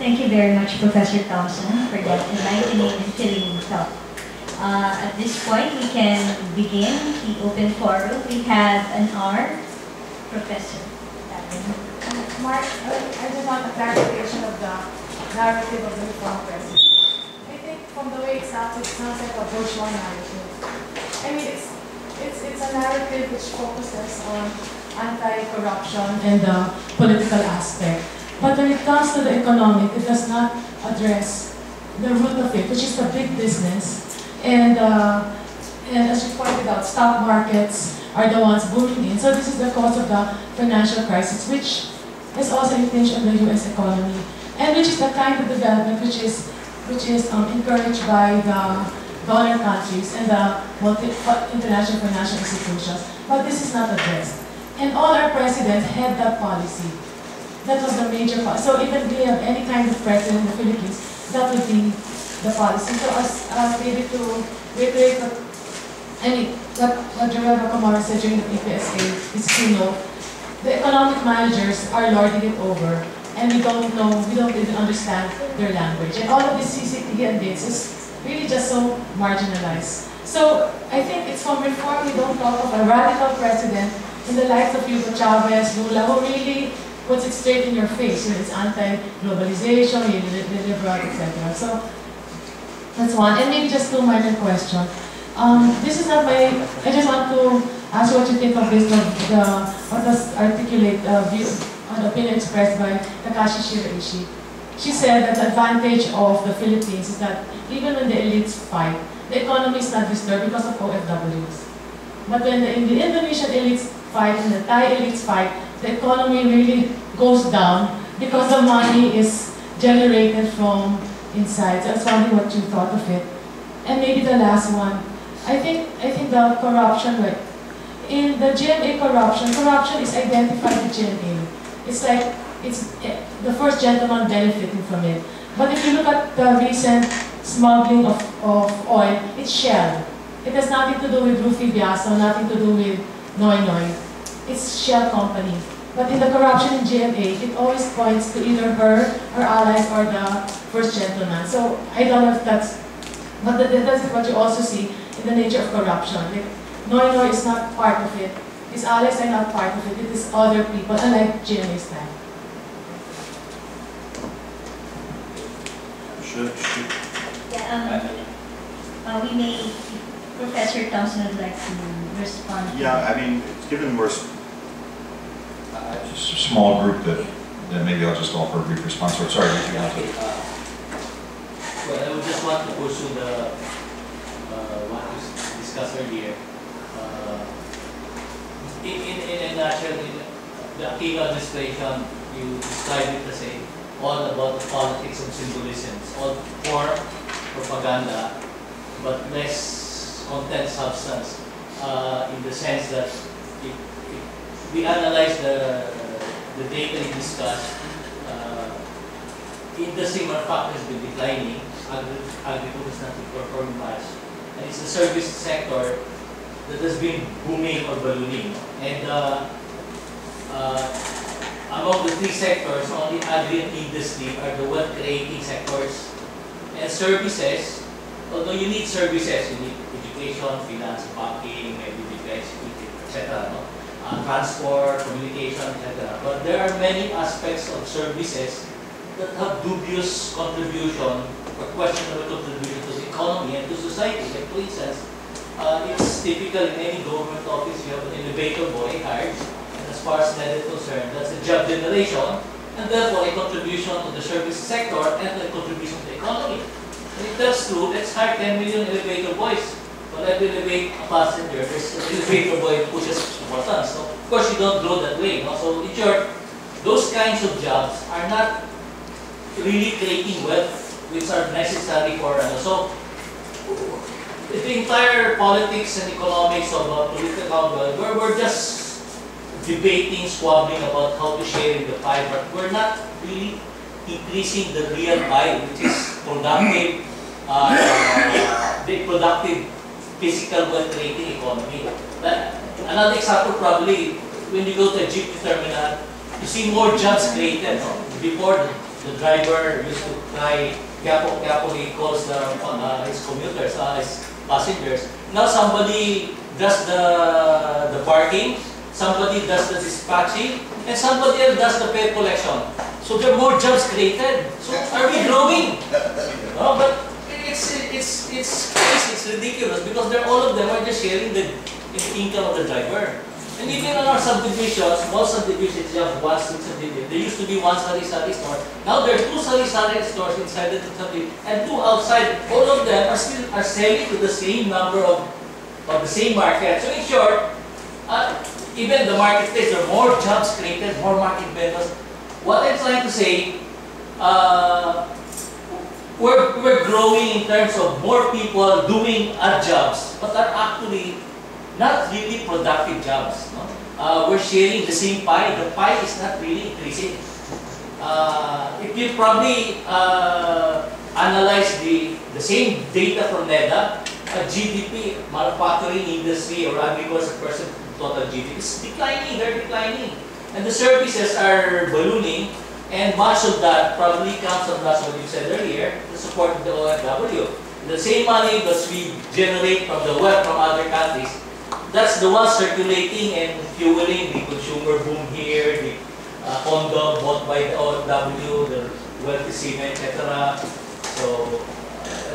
Thank you very much, Professor Thompson, for that enlightening and filling talk. At this point, we can begin the open forum. We have an hour. Professor. Mark, I just want a clarification of the narrative of the reform president. I think from the way it sounds like a bourgeois narrative. I mean, it's a narrative which focuses on anti-corruption and the political aspect. But when it comes to the economic, it does not address the root of it, which is the big business. And as you pointed out, stock markets are the ones booming in. So this is the cause of the financial crisis, which is also impinged on the U.S. economy, and which is the kind of development which is encouraged by the donor countries and the international financial institutions. But this is not addressed. And all our presidents had that policy. That was the major policy. So even if we have any kind of president in the Philippines, that would be the policy. So as maybe to reiterate what Gerald Camara said during the PPSA is keynote, the economic managers are lording it over, and we don't even understand their language. And all of this CCTV and this is really just so marginalized. So I think it's from reform we don't talk of a radical president in the likes of Hugo Chavez, Lula, who really puts it straight in your face. You know, it's anti-globalization, liberal, etc. So that's one. And maybe just two minor questions. This is not my, I just want to ask what you think of this, what does articulate view, an opinion expressed by Takashi Shiraishi. She said that the advantage of the Philippines is that even when the elites fight, the economy is not disturbed because of OFWs. But when the Indonesian elites fight and the Thai elites fight, the economy really goes down because the money is generated from inside. So I was wondering what you thought of it. And maybe the last one, I think the corruption, right? In the GMA corruption is identified with GMA. It's like, it's the first gentleman benefiting from it. But if you look at the recent smuggling of oil, it's Shell. It has nothing to do with Rufi Biaso, nothing to do with Noy Noy. It's Shell company. But in the corruption in GMA, it always points to either her allies, or the first gentleman. So I don't know if that's, but that's what you also see in the nature of corruption. Like, Noy Noy is not part of it. His allies are not part of it. It is other people, unlike GMA's time. Yeah, we may, Professor Thompson would like to respond. Yeah, I mean, given we're just a small group that maybe I'll just offer a brief response. Or sorry, if you want to. Well, I would just want to pursue the what was discussed earlier. In a nutshell, the Aquino administration, you described it as all about the politics of symbolism. It's all for propaganda, but less content substance, in the sense that if we analyze the data we discussed, industry manufacturing has been declining, agriculture is not performing much, and it's the service sector that has been booming or ballooning. And among the three sectors, only agri and industry are the wealth-creating sectors. And services, although you need services, you need education, finance, banking, maybe defense, etc. No? Transport, communication, etc. But there are many aspects of services that have dubious contribution or questionable contribution to the economy and to society. Like, for instance, it's typical in any government office, you have an elevator boy hired, and as far as that is concerned, that's a job generation, and therefore a contribution to the service sector and a contribution to the economy. And if that's true, let's hire 10 million elevator boys. But every elevate a passenger, there's an elevator boy who pushes more tons. So of course you don't grow that way. No? So in short, those kinds of jobs are not really creating wealth which are necessary for so the entire politics and economics of political wealth, we're just debating, squabbling about how to share in the pie, but we're not really increasing the real pie, which is productive, the productive physical wealth-creating economy. Another example, probably when you go to a jeepney terminal, you see more jobs created. No? Before, the driver used to try, carefully calls his commuters, his passengers. Now somebody does the parking, somebody does the dispatching, and somebody else does the fare collection. So there are more jobs created. So are we growing? No, but it's crazy, it's ridiculous because all of them are just sharing the income of the driver. And even on our subdivisions, small subdivisions, you have one subdivision. There used to be one sari-sari store. Now there are two sari-sari stores inside the subdivision and two outside. All of them are selling to the same number of the same market. So in short, even the marketplace, there are more jobs created, more market vendors. What I'm trying to say, we're growing in terms of more people doing odd jobs, but are actually not really productive jobs. No? We're sharing the same pie. The pie is not really increasing. If you probably analyze the same data from NEDA, GDP, manufacturing industry or agriculture percent total GDP is declining. They're declining, and the services are ballooning. And much of that probably comes from, that's what you said earlier, the support of the OFW. The same money that we generate from the wealth from other countries, that's the one circulating and fueling the consumer boom here, the condo bought by the OFW, the wealthy cement, etc. So,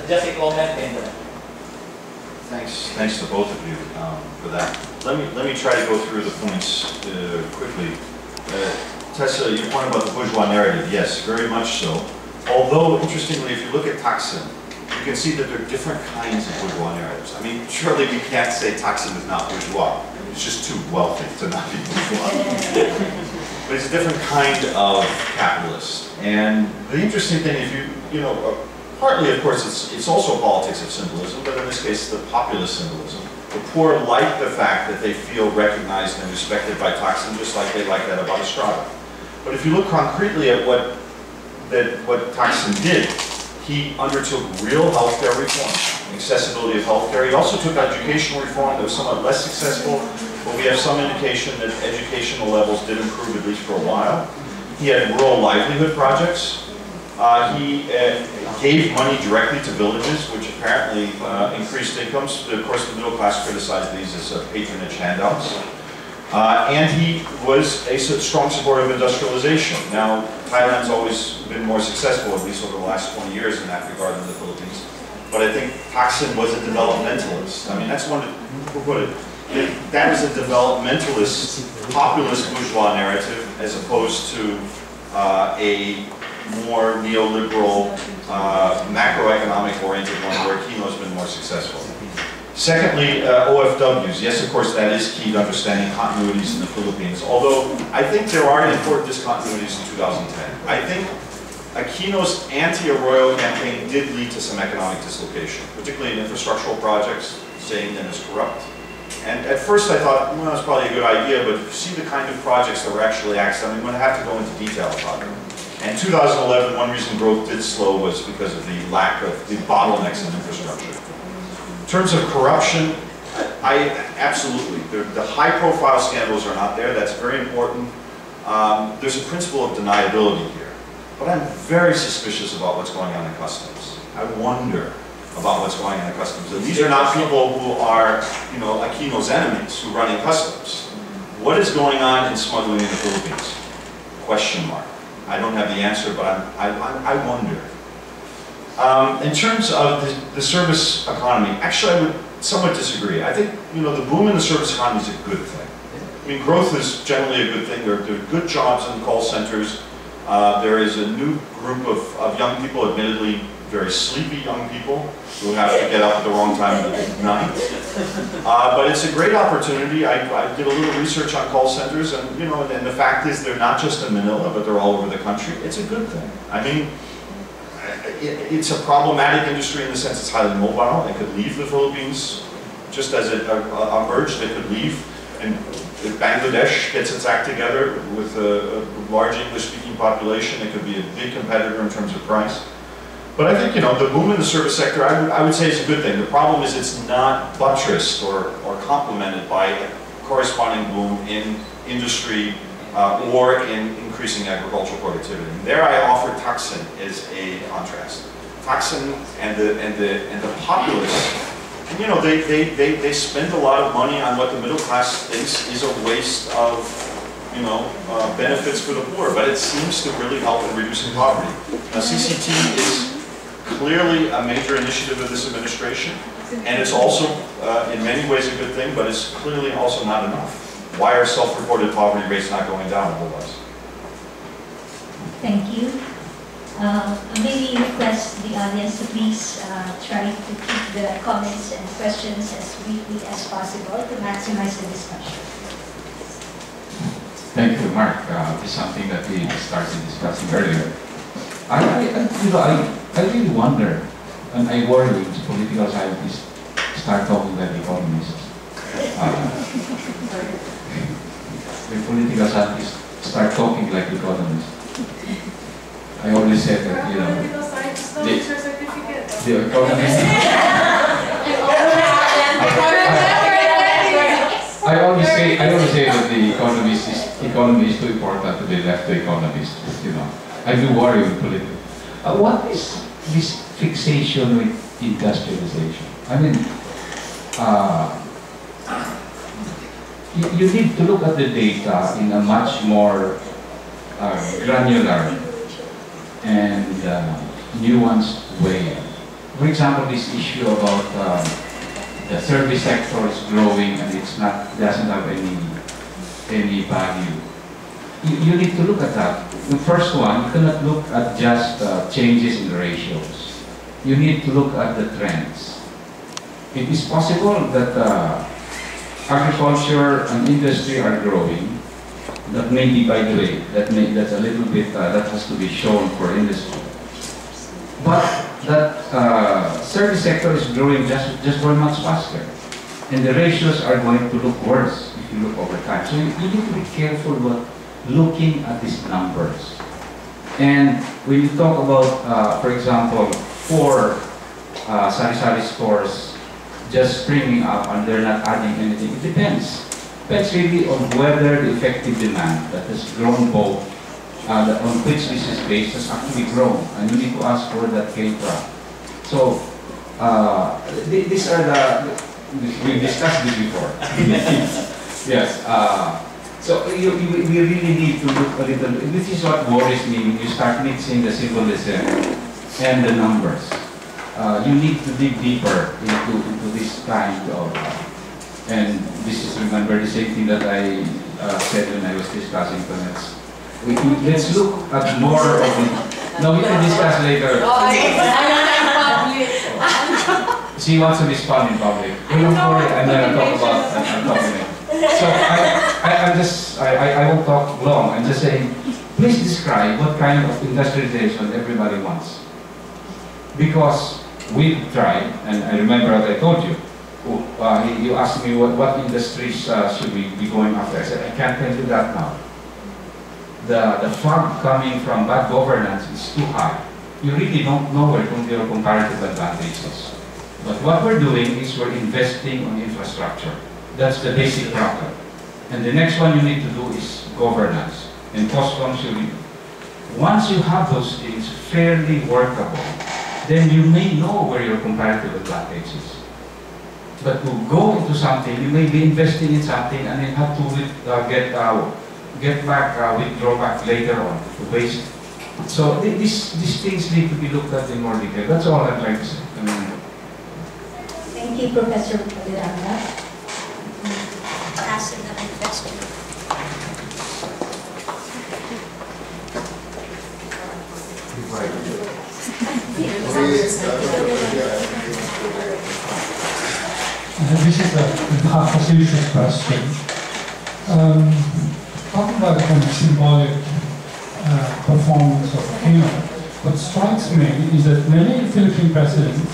just a comment and Thanks to both of you for that. Let me try to go through the points quickly. Tessa, your point about the bourgeois narrative, yes, very much so. Although, interestingly, if you look at Thompson, you can see that there are different kinds of bourgeois narratives. I mean, surely we can't say Thompson is not bourgeois. It's just too wealthy to not be bourgeois. But it's a different kind of capitalist. And the interesting thing, if you know, partly, of course, it's also politics of symbolism, but in this case, the populist symbolism. The poor like the fact that they feel recognized and respected by Thompson, just like they like that about Estrada. But if you look concretely at what Thompson did, he undertook real healthcare reform, accessibility of healthcare. He also took educational reform that was somewhat less successful, but we have some indication that educational levels did improve at least for a while. He had rural livelihood projects. He gave money directly to villages, which apparently increased incomes. Of course, the middle class criticized these as patronage handouts. And he was a strong supporter of industrialization. Now, Thailand's always been more successful, at least over the last 20 years in that regard than the Philippines. But I think Thompson was a developmentalist. I mean, that's one to put it. That is a developmentalist, populist bourgeois narrative, as opposed to a more neoliberal, macroeconomic-oriented one where Aquino's been more successful. Secondly, OFWs. Yes, of course, that is key to understanding continuities in the Philippines, although I think there are important discontinuities in 2010. I think Aquino's anti-Arroyo campaign did lead to some economic dislocation, particularly in infrastructural projects, saying them as corrupt. And at first I thought, well, that's probably a good idea, but if you see the kind of projects that were actually axed, I'm going to have to go into detail about them. And 2011, one reason growth did slow was because of the lack of the bottlenecks in infrastructure. In terms of corruption, absolutely. The high-profile scandals are not there. That's very important. There's a principle of deniability here. But I'm very suspicious about what's going on in customs. I wonder about what's going on in customs. And these are not people who are, you know, Aquino's enemies who run in customs. What is going on in smuggling in the Philippines? Question mark. I don't have the answer, but I wonder. In terms of the service economy, actually I would somewhat disagree. I think, you know, the boom in the service economy is a good thing. I mean, growth is generally a good thing. There are good jobs in call centers. There is a new group of young people, admittedly very sleepy young people, who have to get up at the wrong time of the night. But it's a great opportunity. I did a little research on call centers, and you know, and the fact is they're not just in Manila, but they're all over the country. It's a good thing. I mean, it's a problematic industry in the sense it's highly mobile. It could leave the Philippines just as it emerged. It could leave, and if Bangladesh gets its act together with a large English-speaking population, it could be a big competitor in terms of price. But I think, you know, the boom in the service sector, I would say is a good thing. The problem is it's not buttressed or complemented by a corresponding boom in industry or in increasing agricultural productivity. And there I offer Thompson as a contrast. Thompson and the populace, and you know, they spend a lot of money on what the middle class thinks is a waste of, you know, benefits for the poor, but it seems to really help in reducing poverty. Now, CCT is clearly a major initiative of this administration, and it's also in many ways a good thing, but it's clearly also not enough. Why are self-reported poverty rates not going down a whole lot? Thank you. Maybe request the audience to please try to keep the comments and questions as briefly as possible to maximize the discussion. Thank you, Mark. This is something that we started discussing earlier. I really wonder, and I worry when political scientists start talking like economists. When political scientists start talking like economists. I always said that, you know, the economists. I always say that the economy is too important to be left to economists. You know, I do worry with politics. What is this fixation with industrialization? I mean, you need to look at the data in a much more granular and nuanced way. For example, this issue about the service sector is growing and doesn't have any value. You need to look at that. The first one, you cannot look at just changes in the ratios. You need to look at the trends. It is possible that agriculture and industry are growing. That may be, by the way, that's a little bit, that has to be shown for industry. But that service sector is growing just very much faster. And the ratios are going to look worse if you look over time. So you need to be careful about looking at these numbers. And when you talk about, for example, 4 sari-sari stores just springing up and they're not adding anything, it depends. Depends really on whether the effective demand that has grown both, on which this is based, has actually grown. And you need to ask where that came from. So, these are we discussed this before. Yes. So we really need to look a little. This is what worries me when you start mixing the symbolism and the numbers. You need to dig deeper into this kind of. And this is, remember, the same thing that I said when I was discussing finance. Let's look at more of the. No, we can discuss later. She wants to respond in public. Don't worry, I'm going to talk about it. So I won't talk long. I'm just saying, please describe what kind of industrialization everybody wants. Because we've tried, and I remember as I told you, you asked me what industries should we be going after. I said, I can't tell you that now. The fog coming from bad governance is too high. You really don't know where your comparative advantages. But what we're doing is we're investing on infrastructure. That's the basic problem. And the next one you need to do is governance and cost consuming. Once you have those things fairly workable, then you may know where your comparative advantage is. But to go into something, you may be investing in something and then have to withdraw back later on to waste. So these things need to be looked at in more detail. That's all I'm trying to say. Thank you, Professor Miranda. Ask another question. This is a facetious question. Talking about the kind of symbolic performance of Aquino, what strikes me is that many Philippine presidents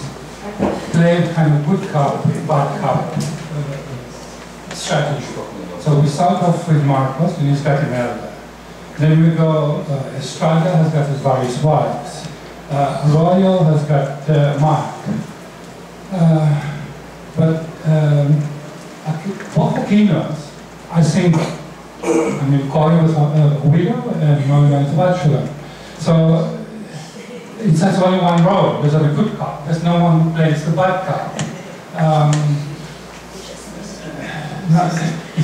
played kind of good cop, bad cop strategy. So we start off with Marcos and he's got Imelda. Then we go, Estrada has got his various wives. Arroyo has got Mark. But both Aquinos, I think, I mean, Cory was a widow and Nolan is a bachelor. So it says only one role. There's a good cop. There's no one who plays the bad cop.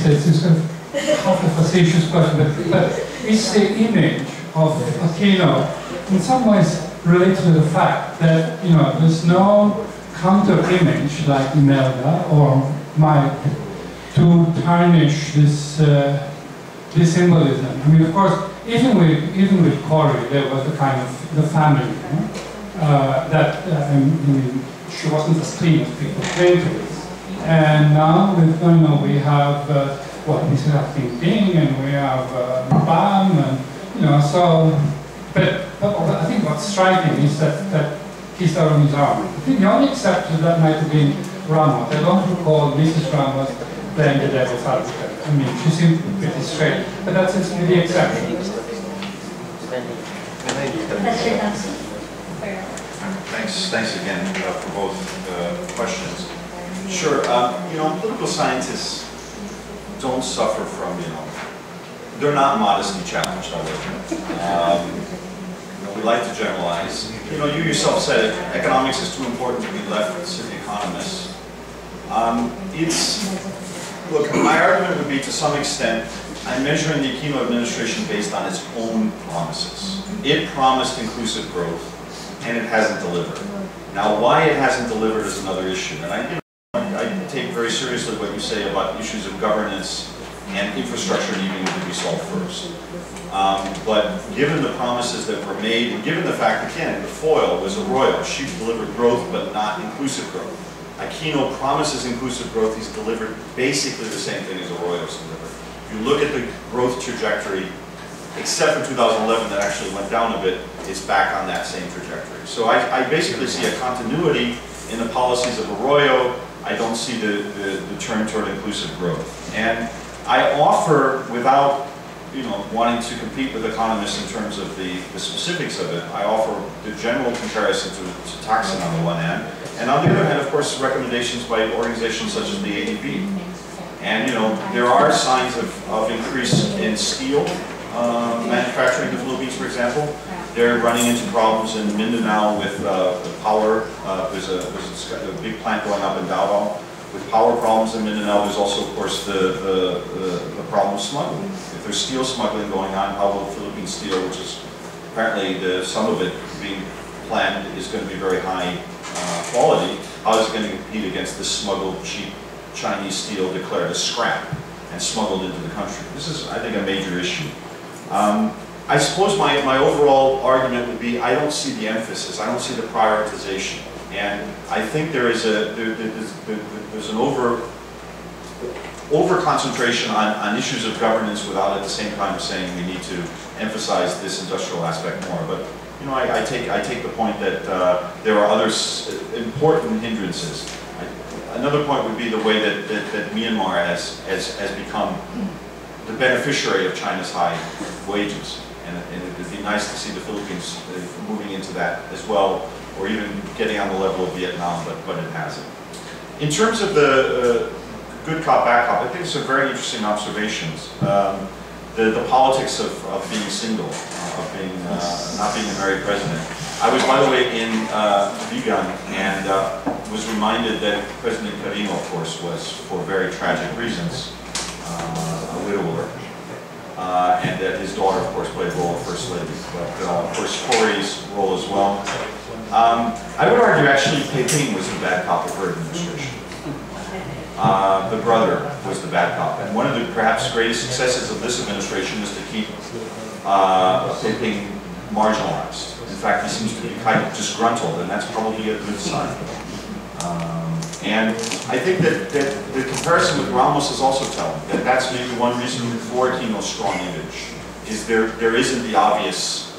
It's a half a facetious question, but is the image of Aquino in some ways related to the fact that, you know, there's no counter-image like Imelda or Mike to tarnish this this symbolism. I mean, of course, even with Cory, there was the kind of the family, you know, that I mean, she wasn't as clean as people claim to be. And now with we have we still have Ting Ting and we have Bam, and you know, so. But I think what's striking is that he's there on his arm. I think the only exception to that might have been Ramos. I don't recall Mrs. Ramos playing the devil's advocate. I mean, she seemed pretty straight, but that's the exception. Professor Thompson. Thanks again for both questions. Sure, you know, political scientists don't suffer from, you know, they're not modesty challenged, are they? We like to generalize. You know, you yourself said it, economics is too important to be left to the economists. Look, my argument would be to some extent, I'm measuring the Aquino administration based on its own promises. It promised inclusive growth, and it hasn't delivered. Now, why it hasn't delivered is another issue. And I take very seriously what you say about issues of governance and infrastructure needing to be solved first. But given the promises that were made, and given the fact, again, the foil was a royal. She delivered growth, but not inclusive growth. Aquino promises inclusive growth. He's delivered basically the same thing as a royal's delivered. If you look at the growth trajectory, except for 2011 that actually went down a bit, it's back on that same trajectory. So I basically see a continuity in the policies of Arroyo. I don't see the turn toward inclusive growth. And I offer, without wanting to compete with economists in terms of the specifics of it, I offer the general comparison to Thompson on the one hand, and on the other hand, of course, recommendations by organizations such as the ADB. And there are signs of increase in steel manufacturing in the Philippines, for example. They're running into problems in Mindanao with the power. There's a big plant going up in Davao with power problems in Mindanao. There's also, of course, the problem of smuggling. If there's steel smuggling going on, how will Philippine steel, which is apparently some of it being planned is going to be very high quality, how is it going to compete against this smuggled cheap Chinese steel declared as scrap and smuggled into the country? This is, I think, a major issue. I suppose my overall argument would be I don't see the emphasis, I don't see the prioritization, and I think there's an over concentration on issues of governance without at the same time saying we need to emphasize this industrial aspect more. But I take the point that there are other important hindrances. Another point would be the way that Myanmar has become the beneficiary of China's high wages. And it would be nice to see the Philippines moving into that as well, or even getting on the level of Vietnam, but it hasn't. In terms of the good cop, bad cop, I think these are very interesting observations. The politics of being single, of being not being a married president. I was, by the way, in Vigan and was reminded that President Carino, of course, was, for very tragic reasons, a widower. And that his daughter, of course, played a role of First Lady. But, of course, Cory's role as well. I would argue, actually, Peping was the bad cop of her administration. The brother was the bad cop. And one of the perhaps greatest successes of this administration is to keep Peping marginalized. In fact, he seems to be kind of disgruntled, and that's probably a good sign. And I think that the comparison with Ramos is also telling. That's maybe one reason for Aquino's strong image, is there isn't the obvious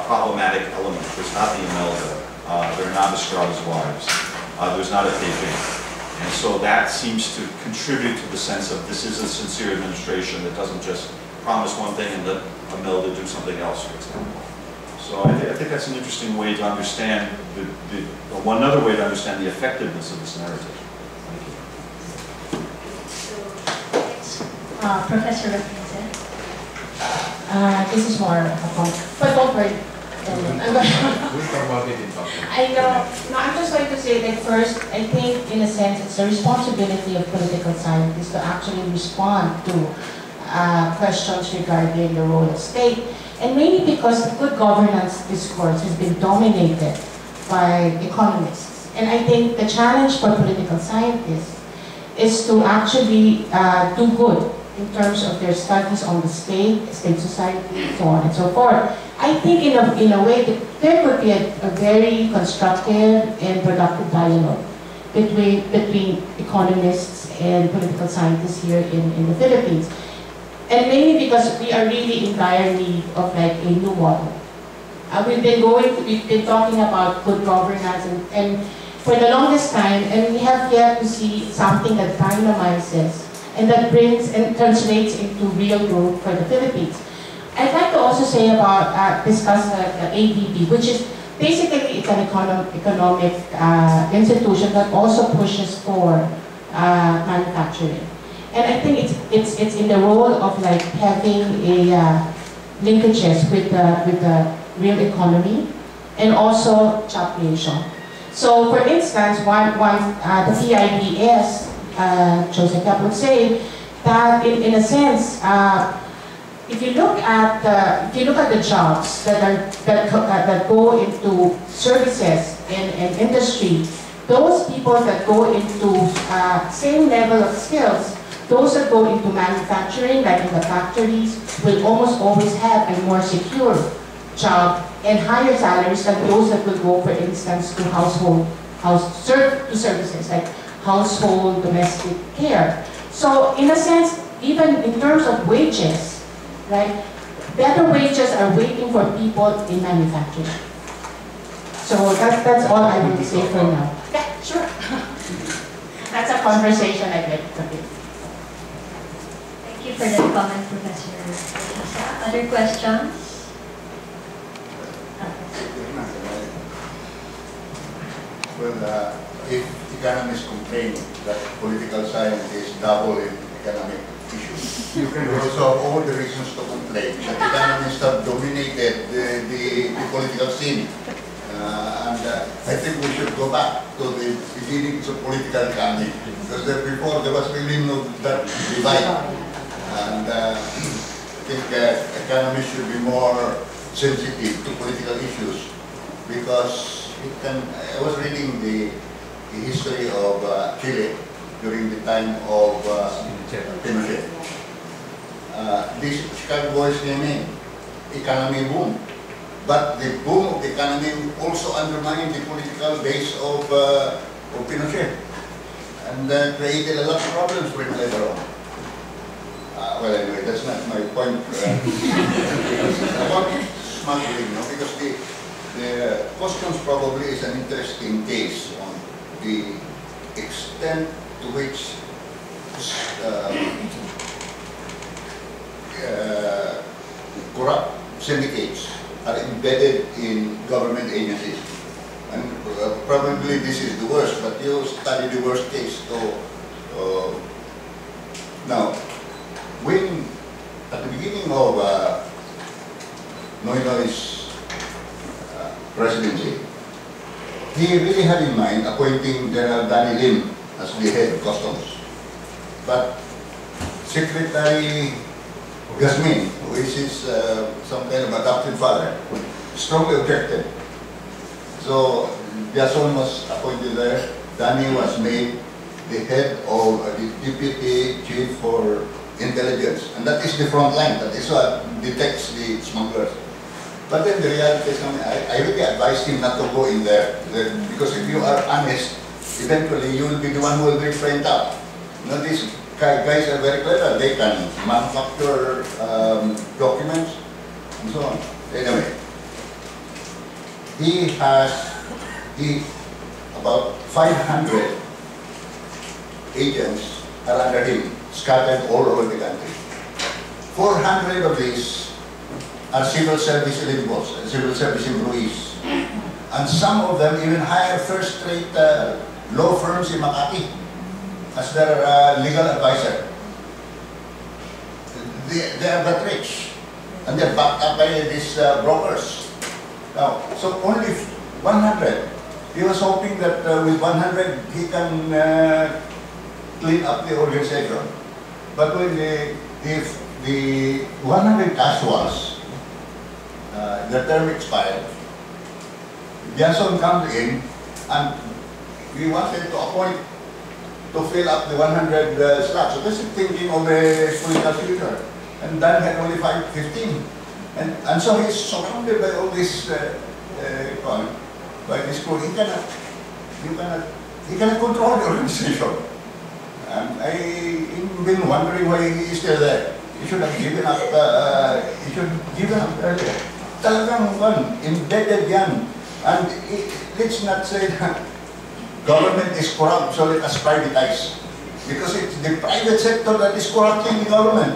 problematic element. There's not the Imelda, there are not Estrada's wives, there's not a Peping. And so that seems to contribute to the sense of this is a sincere administration that doesn't just promise one thing and let Imelda do something else, for example. So I think that's an interesting way to understand, one other way to understand the effectiveness of this narrative. Thank you. Professor Representative. This is more a but don't worry. I know. No, I'm just going to say that first, I think in a sense it's the responsibility of political scientists to actually respond to questions regarding the role of state. And mainly because the good governance discourse has been dominated by economists. And I think the challenge for political scientists is to actually do good in terms of their studies on the state society, so on and so forth. I think in a way that there could be a very constructive and productive dialogue between economists and political scientists here in the Philippines. And mainly because we are really in dire need of like a new model. We've been talking about good governance and for the longest time, and we have yet to see something that dynamizes and that brings and translates into real growth for the Philippines. I'd like to also say about, discuss the ADB, which is basically it's an economic institution that also pushes for manufacturing. And I think it's in the role of like having a linkages with the real economy and also job creation. So for instance, the PIDS, Joseph Cap would say that in a sense, if you look at the jobs that go into services and industry, those people that go into same level of skills, those that go into manufacturing, like in the factories, will almost always have a more secure job and higher salaries than those that will go, for instance, to services like household, domestic care. So in a sense, even in terms of wages, right, better wages are waiting for people in manufacturing. So that's all I will say for now. Yeah, sure. That's a conversation I'd like to have. Thank you for that comment, Professor Lisa. Other questions? Well, if economists complain that political scientists dabble in economic issues, you can also have all the reasons to complain that economists have dominated the political scene. I think we should go back to the beginnings of political economy, because before there was really no that divide. And I think economists should be more sensitive to political issues, because I was reading the history of Chile during the time of Pinochet. This Chicago boys came in, economy boom. But the boom of the economy also undermined the political base of Pinochet, and created a lot of problems for him later on. Well, anyway, that's not my point. About smuggling, no? Because the customs probably is an interesting case on the extent to which corrupt syndicates are embedded in government agencies. And probably this is the worst, but you study the worst case. So now, when at the beginning of Noynoy's presidency, he really had in mind appointing General Diliman as the head of customs. But Secretary Gasmin, who is his some kind of adopted father, strongly objected. So Jason was appointed there. Danny was made the head of the deputy chief for intelligence, and that is the front line. That is what detects the smugglers. But then the reality is, I really advise him not to go in there, because if you are honest, eventually you will be the one who will be framed up. You know, these guys are very clever. They can manufacture documents and so on. Anyway, he has about 500 agents are under him, scattered all over the country. 400 of these are civil service eligibles, civil service employees. And some of them even hire first-rate law firms in Makati as their legal advisor. They are that rich. And they're backed up by these brokers. Now, so only 100. He was hoping that with 100 he can clean up the organization. But when if the 100 casuals, the term expired, Jason comes in and we wanted to appoint to fill up the 100 slots. So this is thinking of a political future. And Dan had only 15. And so he's surrounded by all this, by this crew. He cannot control the organization. And I've been wondering why he is still there. He should have given up, earlier. Talagang embedded yan. And let's not say that government is corrupt, so let us privatize. Because it's the private sector that is corrupting the government.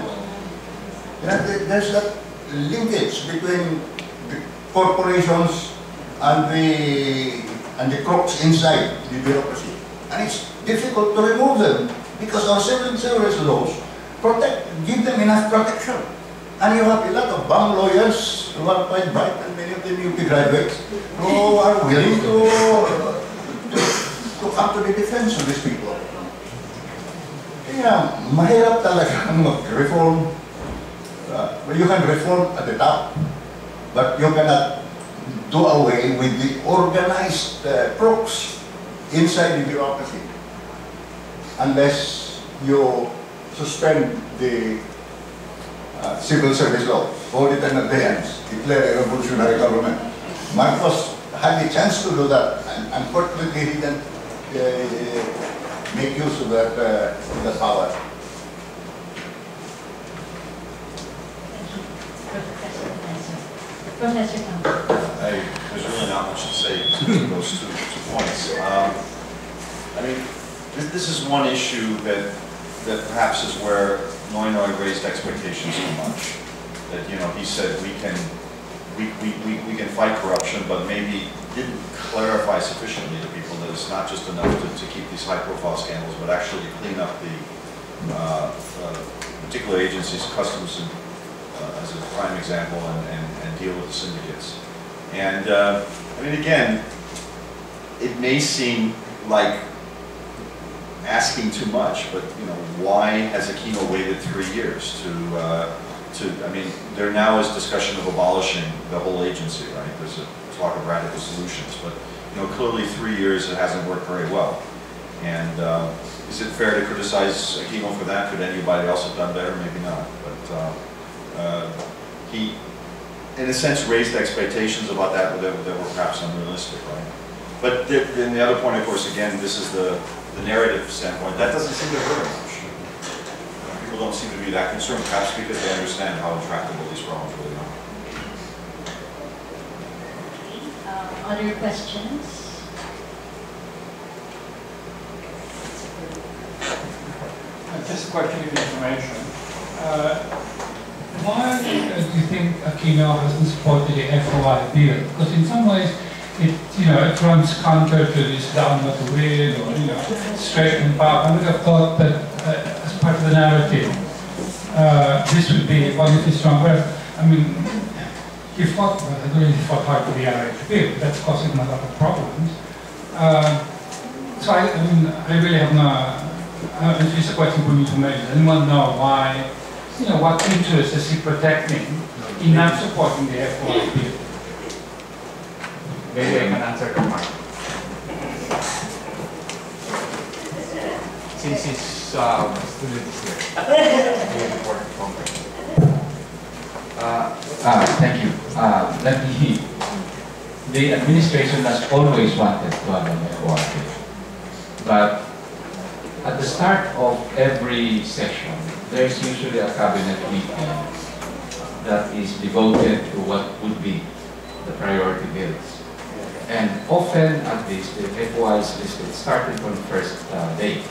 You know, there's that linkage between the corporations and the crooks inside the bureaucracy. And it's difficult to remove them because our civil service laws give them enough protection. And you have a lot of bum lawyers who are quite bright, and many of them UP graduates who are willing to come to the defense of these people. Yeah, mahirap talaga mag-reform. You can reform at the top, but you cannot do away with the organized crooks inside the bureaucracy unless you suspend the civil service law, hold it in abeyance, declare a revolutionary government. Marcos had the chance to do that, and unfortunately he didn't make use of that power. Professor Thompson. There's really not much to say to those two points. I mean, this is one issue that perhaps is where Noynoy raised expectations too much. That, you know, he said we can fight corruption, but maybe didn't clarify sufficiently to people that it's not just enough to keep these high-profile scandals, but actually clean up the particular agencies, customs, as a prime example, and deal with the syndicates. And I mean, again, it may seem like asking too much, but you know, why has Aquino waited 3 years I mean, there now is discussion of abolishing the whole agency, right? There's a talk of radical solutions, but you know, clearly 3 years it hasn't worked very well. And is it fair to criticize Aquino for that? Could anybody else have done better? Maybe not. But he, in a sense, raised expectations about that were perhaps unrealistic, right? But then the other point, of course, again, this is the narrative standpoint. That doesn't seem to hurt much. People don't seem to be that concerned, perhaps because they understand how intractable these problems really are. Other questions? Just a question of information. Why do you think Aquino hasn't supported the FOI deal? Because in some ways, it runs counter to this down with the wind, or straight and power. I would have thought that as part of the narrative, this would be obviously stronger. I mean, he fought, well, I don't really fought hard for the NRA deal, but that's causing him a lot of problems. So I mean, I really have no. It's just a question for me to make. Does anyone know why? What interest is he protecting in not supporting the FOI deal? Maybe I can answer the part. Since his student is here, he will report to Congress. Thank you. The administration has always wanted to have an FOI deal, but at the start of every session, there's usually a cabinet meeting that is devoted to what would be the priority bills. And often at this, the FOI is listed, started from the first day.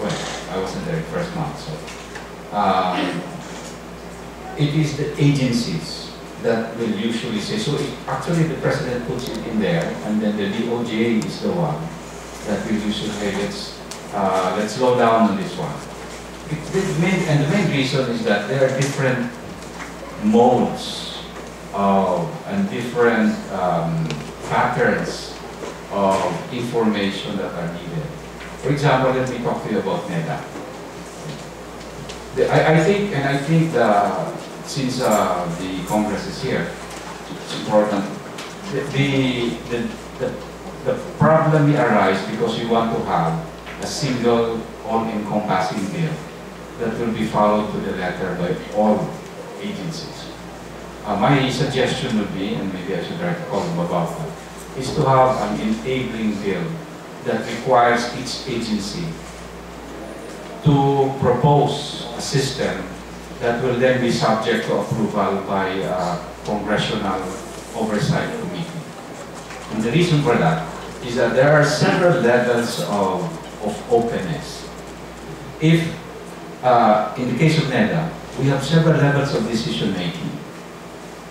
Well, I wasn't there the first month, so. It is the agencies that will usually say, so actually the president puts it in there, and then the DOJ is the one that will usually say, let's slow down on this one. The main reason is that there are different modes and different patterns of information that are needed. For example, let me talk to you about NEDA. I think since the Congress is here, it's important. The problem may arise because we want to have a single, all-encompassing bill that will be followed to the letter by all agencies. My suggestion would be, and maybe I should write a column about that, is to have an enabling bill that requires each agency to propose a system that will then be subject to approval by a congressional oversight committee. And the reason for that is that there are several levels of openness. If, in the case of NEDA, we have several levels of decision making.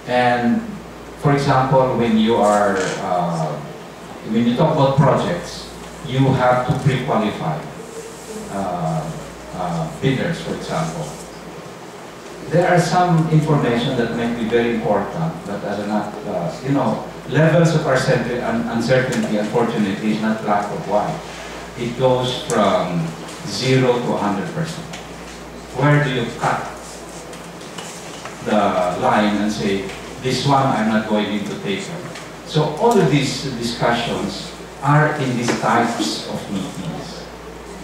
And for example, when you talk about projects, you have to pre-qualify bidders, for example. There are some information that may be very important, but are not, levels of uncertainty, unfortunately, is not black or white. It goes from 0 to 100%. Where do you cut the line and say, this one I'm not going to take it? So all of these discussions are in these types of meetings.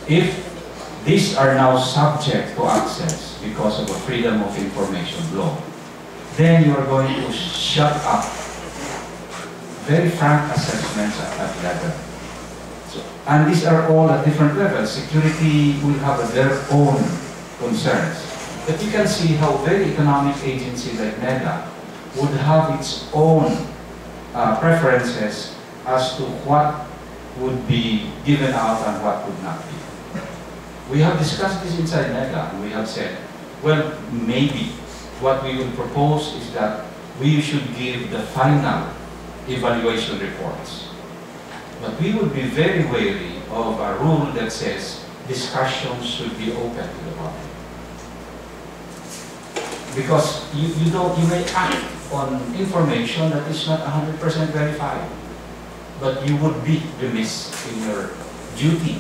If these are now subject to access because of a freedom of information law, then you are going to shut up very frank assessments at that level. So, and these are all at different levels. Security will have their own concerns. But you can see how very economic agency like NEDA would have its own preferences as to what would be given out and what would not be. We have discussed this inside NEDA, and we have said, well, maybe what we will propose is that we should give the final evaluation reports. But we would be very wary of a rule that says discussions should be open to the public. Because you may act on information that is not 100% verified, but you would be remiss in your duty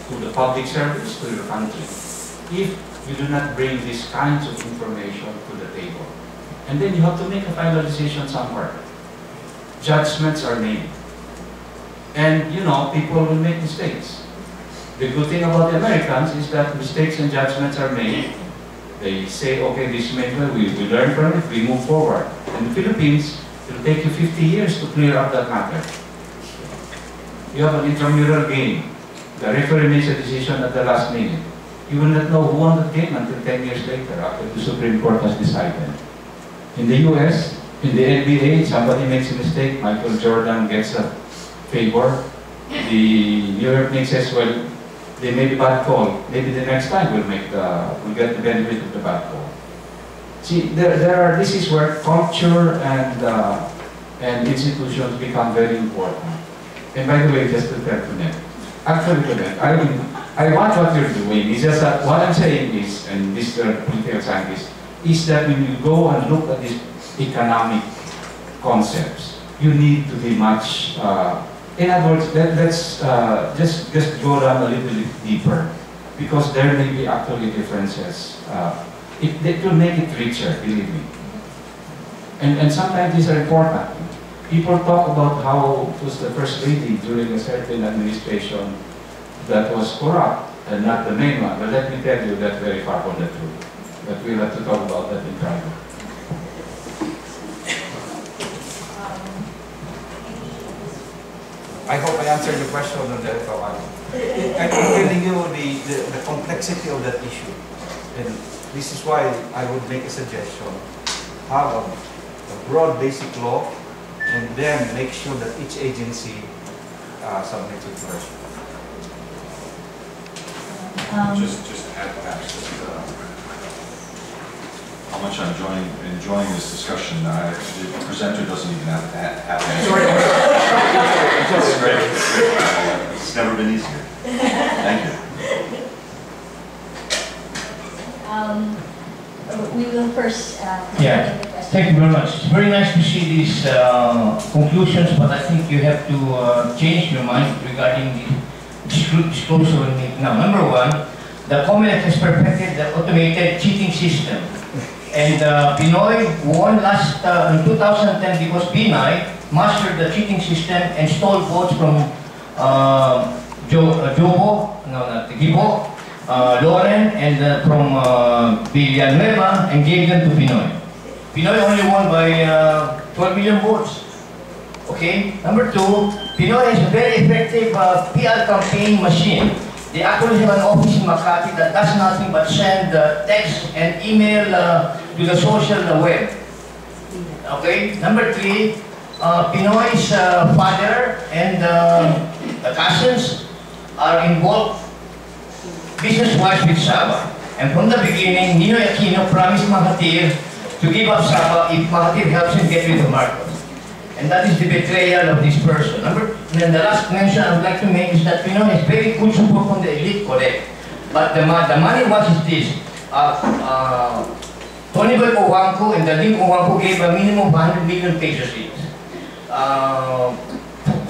to the public service, to your country, if you do not bring these kinds of information to the table. And then you have to make a final decision somewhere. Judgments are made. And people will make mistakes. The good thing about the Americans is that mistakes and judgments are made. They say, okay, this made well, we learn from it, we move forward. In the Philippines, it will take you 50 years to clear up that matter. You have an intramural game. The referee makes a decision at the last minute. You will not know who won the game until 10 years later after the Supreme Court has decided. In the US, in the NBA, somebody makes a mistake, Michael Jordan gets a favor. The New York Knicks says, well, they made a bad call. Maybe the next time we'll get the benefit of the bad call. See, this is where culture and institutions become very important. And by the way, just to tell you, actually, I want what you're doing. It's just that what I'm saying is, and this political scientist, is that when you go and look at these economic concepts, you need to be much. In other words, let's just go down a little bit deeper, because there may be actually differences. It will make it richer, believe me. And sometimes these are important. People talk about how it was the first lady during a certain administration that was corrupt and not the main one. But let me tell you, that's very far from the truth. But we'll have to talk about that in private. I hope I answered the question on that. I'm telling you the complexity of that issue. And this is why I would make a suggestion. Have a broad basic law, and then make sure that each agency submits it first. Just add perhaps how much I'm enjoying this discussion. The presenter doesn't even have to have an answer. It's never been easier. Thank you. We will first Yeah. take the question. Thank you very much. It's very nice to see these conclusions, but I think you have to change your mind regarding the disclosure we make now. Number one, the COMELEC has perfected the automated cheating system. And Pinoy won last in 2010 because Pinay mastered the cheating system and stole votes from Gibo, Loren, and from Villanueva, and gave them to Pinoy. Pinoy only won by 12 million votes. Okay? Number two, Pinoy has a very effective PR campaign machine. They actually have an office in Makati that does nothing but send text and email to the social web. Okay? Number three, Pinoy's father and cousins are involved business-wise with Sabah. And from the beginning, Ninoy Aquino promised Mahathir to give up Sabah if Mahathir helps him get rid of Marcos. And that is the betrayal of this person. And then the last mention I would like to make is that Pinoy has very good support from the elite, correct. But the money, what is this? Tony Boy Cojuangco and Daling Cojuangco gave a minimum of 100 million pesos each.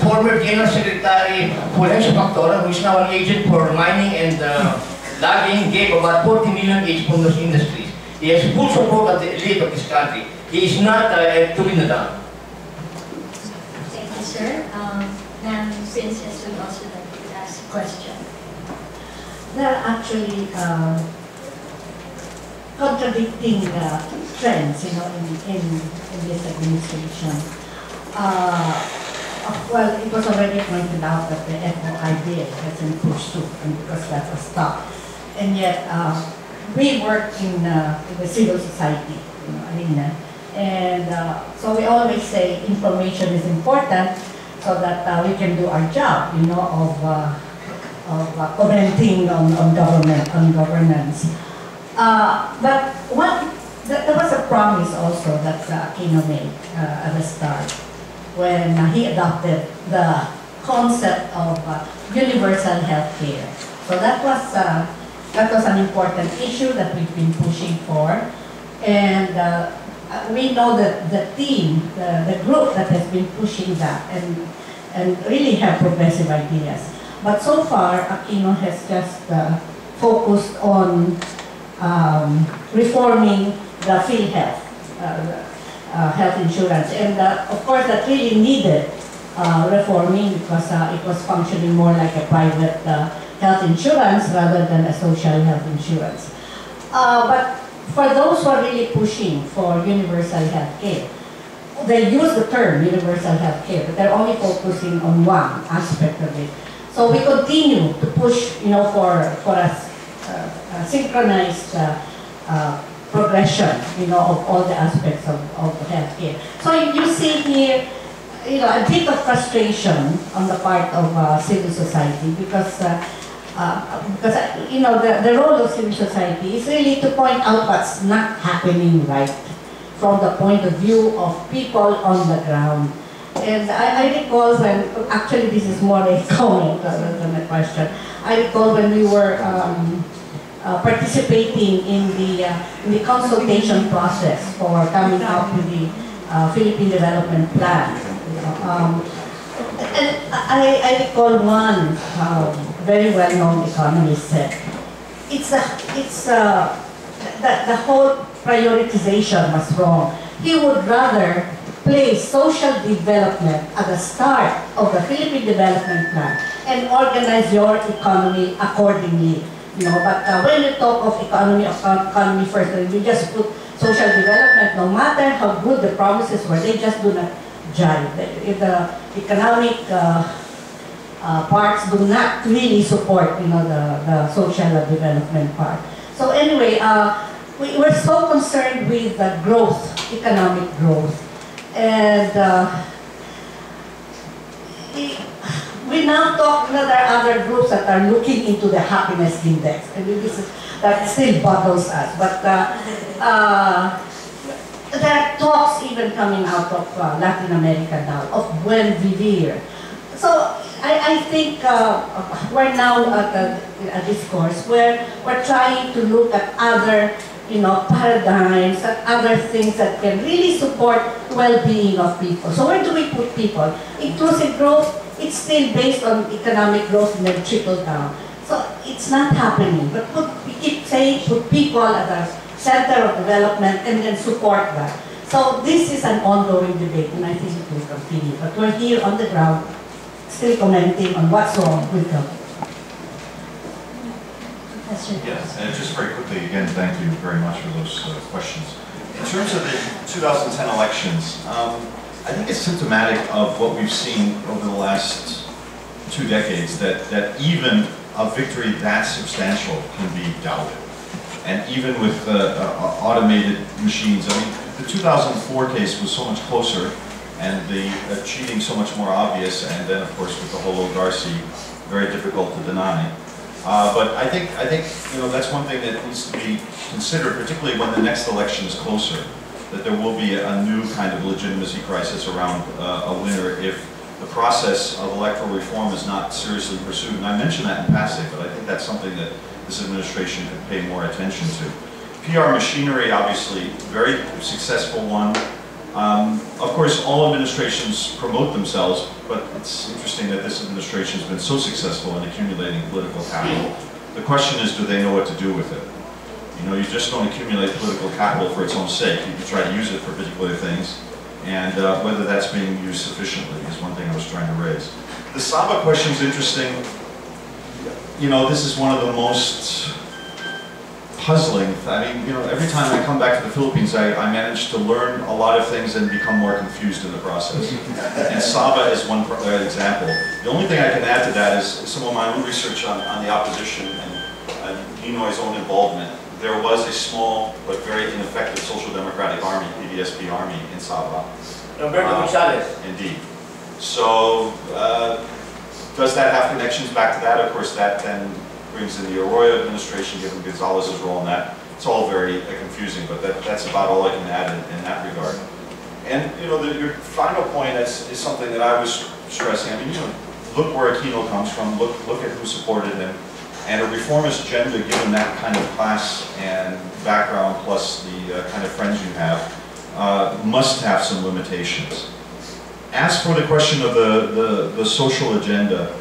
Former General Secretary Fulgencio Factora, who is now an agent for mining and logging, gave about 40 million each from those industries. He has full support of the elite of this country. He is not to be down. Thank you, sir. Ma'am Princess would also like to ask a question. There are actually contradicting trends, you know, in this administration. Well, it was already pointed out that the FOI bill hasn't pushed through, and because that was stopped. And yet, we work in the civil society, you know, arena, and so we always say information is important so that we can do our job, you know, of commenting on government, on governance. But there was a promise also that Aquino made at the start, when he adopted the concept of universal health care. So that was an important issue that we've been pushing for. And we know that the team, the group that has been pushing that and really have progressive ideas. But so far, Aquino has just focused on reforming the PhilHealth, health insurance. And of course, that really needed reforming because it was functioning more like a private health insurance rather than a social health insurance. But for those who are really pushing for universal health care, they use the term universal health care, but they're only focusing on one aspect of it. So we continue to push, you know, for a synchronized progression, you know, of all the aspects of health care. So you see here, you know, a bit of frustration on the part of civil society because you know, the role of civil society is really to point out what's not happening right from the point of view of people on the ground. And I recall when, actually this is more a comment rather than a question, I recall when we were participating in the consultation process for coming up with the Philippine Development Plan. And I recall one very well-known economist said, the whole prioritization was wrong. He would rather place social development at the start of the Philippine Development Plan and organize your economy accordingly. You know, but when you talk of economy first, you just put social development, no matter how good the promises were, they just do not jive. If the economic parts do not really support, you know, the social development part. So anyway, we were so concerned with the growth, economic growth, and we now talk, you know, there are other groups that are looking into the happiness index. I mean, that still boggles us. But there are talks even coming out of Latin America now, of buen vivir. So I think we're now at a discourse where we're trying to look at other paradigms and other things that can really support well-being of people. So where do we put people? Inclusive growth, it's still based on economic growth and then trickle down. So it's not happening, but we keep saying put people at the center of development and then support that. So this is an ongoing debate and I think it will continue. But we're here on the ground still commenting on what's wrong with them. Yes, and just very quickly, again, thank you very much for those questions. In terms of the 2010 elections, I think it's symptomatic of what we've seen over the last 2 decades, that even a victory that substantial can be doubted. And even with automated machines, I mean, the 2004 case was so much closer and the cheating so much more obvious, and then of course with the whole Darcy, very difficult to deny. But I think that's one thing that needs to be considered, particularly when the next election is closer, that there will be a new kind of legitimacy crisis around a winner if the process of electoral reform is not seriously pursued. And I mentioned that in passing, but I think that's something that this administration could pay more attention to. PR machinery, obviously, very successful one. Of course, all administrations promote themselves, but it's interesting that this administration has been so successful in accumulating political capital. The question is, do they know what to do with it? You just don't accumulate political capital for its own sake. You try to use it for particular things, and whether that's being used sufficiently is one thing I was trying to raise. The Saba question is interesting. This is one of the most puzzling. I mean, every time I come back to the Philippines, I manage to learn a lot of things and become more confused in the process. And Saba is one example. The only thing I can add to that is some of my own research on the opposition and Ninoy's own involvement. There was a small but very ineffective social democratic army, PDSP army, in Saba. Indeed. So, does that have connections back to that? Of course, that then brings in the Arroyo administration, given Gonzalez's role in that. It's all very confusing, but that's about all I can add in that regard. And your final point is something that I was stressing. I mean, look where Aquino comes from. Look at who supported him. And a reformist agenda, given that kind of class and background, plus the kind of friends you have, must have some limitations. As for the question of the social agenda,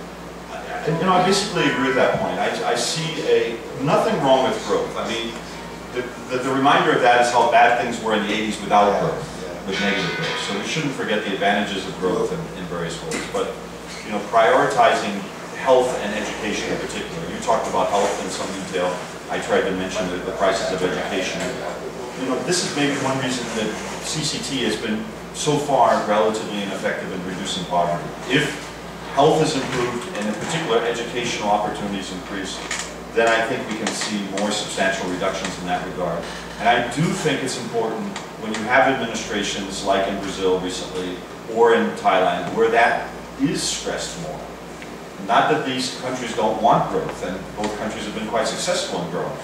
I basically agree with that point. I see nothing wrong with growth. I mean, the reminder of that is how bad things were in the 80s without growth, with negative growth. So we shouldn't forget the advantages of growth in various ways. But prioritizing health and education in particular. You talked about health in some detail. I tried to mention the prices of education. This is maybe one reason that CCT has been so far relatively ineffective in reducing poverty. If health is improved and in particular educational opportunities increase, then I think we can see more substantial reductions in that regard. And I do think it's important when you have administrations like in Brazil recently or in Thailand where that is stressed more. Not that these countries don't want growth, and both countries have been quite successful in growing.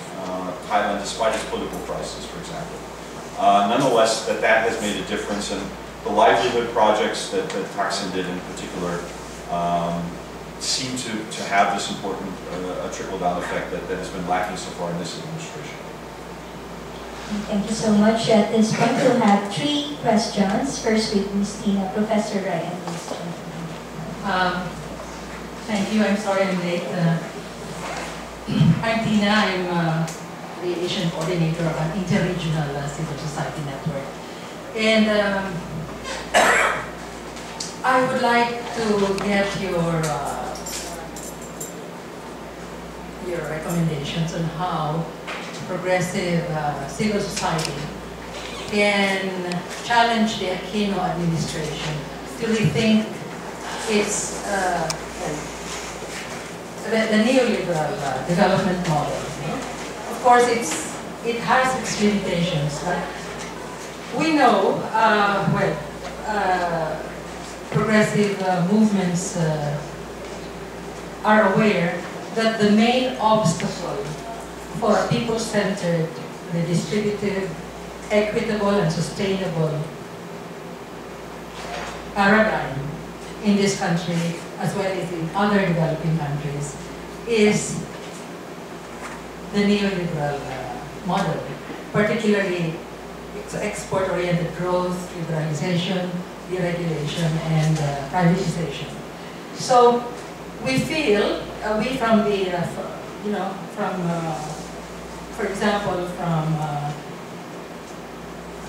Thailand, despite its political crisis, for example. Nonetheless, that has made a difference, and the livelihood projects that Thompson did in particular seem to have this important trickle-down effect that has been lacking so far in this administration. Thank you so much. At this point, we'll have 3 questions. First with Ms. Tina, Professor Ryan. Thank you. I'm sorry I'm late. I'm Tina. I'm the Asian coordinator of an interregional civil society network. And I would like to get your recommendations on how progressive civil society can challenge the Aquino administration to rethink its the neoliberal development model. Of course, it has its limitations, but we know, progressive movements are aware that the main obstacle for a people-centered, redistributive, equitable, and sustainable paradigm in this country, as well as in other developing countries, is the neoliberal model. particularly export-oriented growth, liberalization, deregulation, and privatization. So we feel, we from the, for example,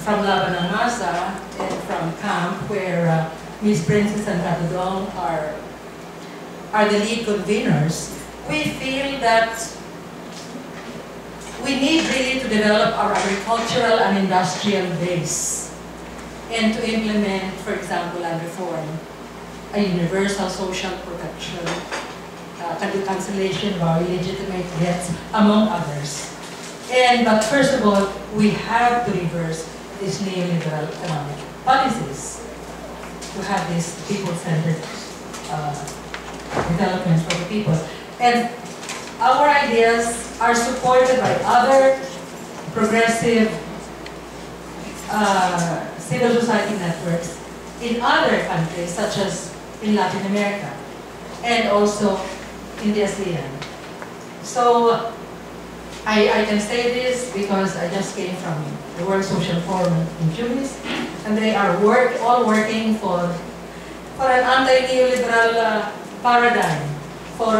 from Laban ng Masa and from CAMP, where Ms. Princess and Catudong are the lead conveners, we feel that we need really to develop our agricultural and industrial base and to implement, for example, and reform a universal social protection, cancellation of our illegitimate debts, among others. But first of all, we have to reverse these neoliberal economic policies to have this people-centered development for the people. And our ideas are supported by other progressive civil society networks in other countries, such as in Latin America, and also in the ASEAN. So I can say this because I just came from the World Social Forum in Tunis, and they are all working for an anti-neoliberal paradigm, for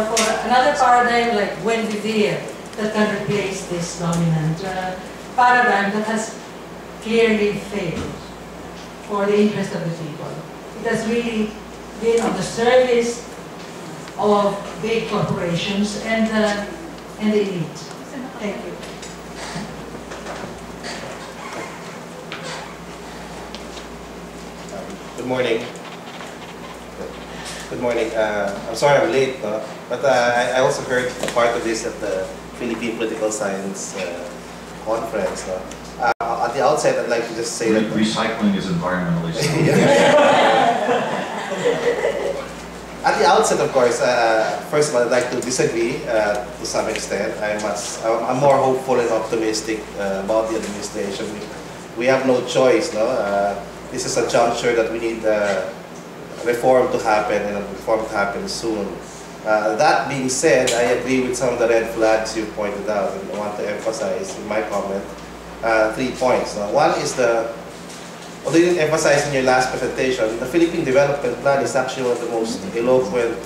another paradigm like buen vivir that can replace this dominant paradigm that has clearly failed for the interest of the people. It has really been on the service of big corporations and the elite. Thank you. Good morning. Good morning. I'm sorry I'm late, no? But I also heard part of this at the Philippine Political Science conference. No? At the outset, I'd like to just say that recycling is environmentally At the outset, of course, first of all, I'd like to disagree to some extent. I'm more hopeful and optimistic about the administration. We have no choice, no? This is a juncture that we need reform to happen, and reform to happen soon. That being said, I agree with some of the red flags you pointed out, and I want to emphasize in my comment 3 points. One is although you didn't emphasize in your last presentation, the Philippine Development Plan is actually one of the most eloquent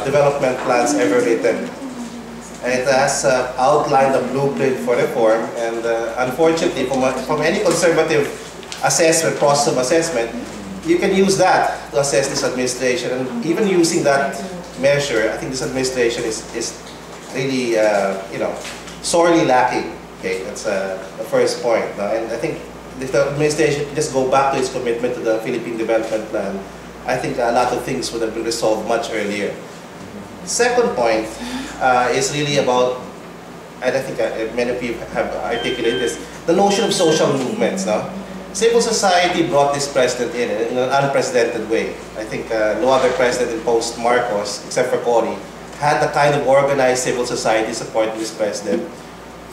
development plans ever written. And it has outlined a blueprint for reform, and unfortunately, from any conservative assessment, process of assessment, you can use that to assess this administration. And even using that measure, I think this administration is really, sorely lacking. Okay, that's the first point. And I think if the administration could just go back to its commitment to the Philippine Development Plan, I think a lot of things would have been resolved much earlier. Second point is really about, and I think many of you have articulated this, the notion of social movements. No? Civil society brought this president in an unprecedented way. I think no other president in post-Marcos, except for Cory, had the kind of organized civil society supporting this president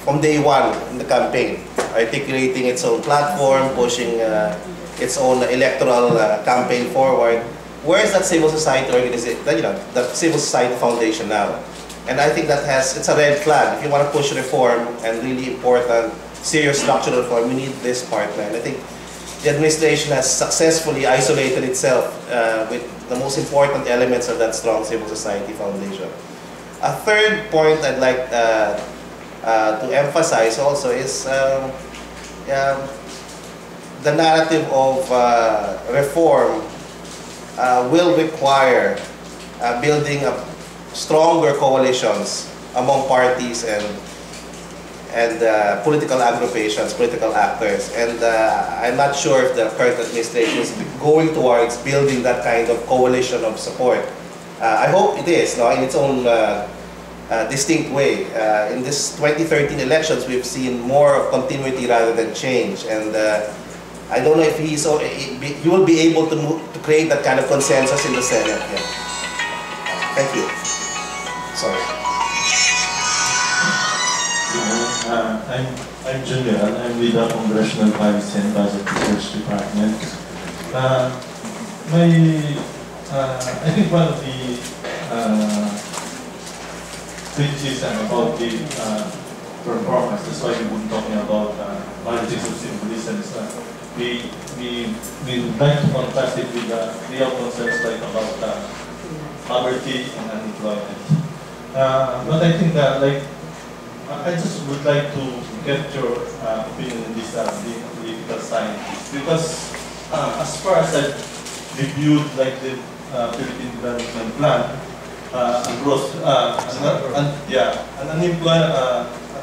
from day one in the campaign, articulating its own platform, pushing its own electoral campaign forward. Where is that civil society organization, the civil society foundation now? And I think it's a red flag. If you want to push reform and really important, serious structural reform, we need this partner. And I think the administration has successfully isolated itself with the most important elements of that strong civil society foundation. A third point I'd like to emphasize also is the narrative of reform will require building up stronger coalitions among parties and political agrupations, political actors. And I'm not sure if the current administration is going towards building that kind of coalition of support. I hope it is, no, in its own distinct way. In this 2013 elections, we've seen more of continuity rather than change. And I don't know if he will be able to create that kind of consensus in the Senate. Yeah. Thank you. Sorry. I'm Junior, and I'm with the Congressional Vice and Budget Research Department. I think one of the criticism about the performance. That's why we've been talking about politics of symbolism and stuff. We would like to contrast it with real concerns like about poverty and unemployment. But I think that I just would like to get your opinion on this political science, because as far as I reviewed the Philippine Development Plan, a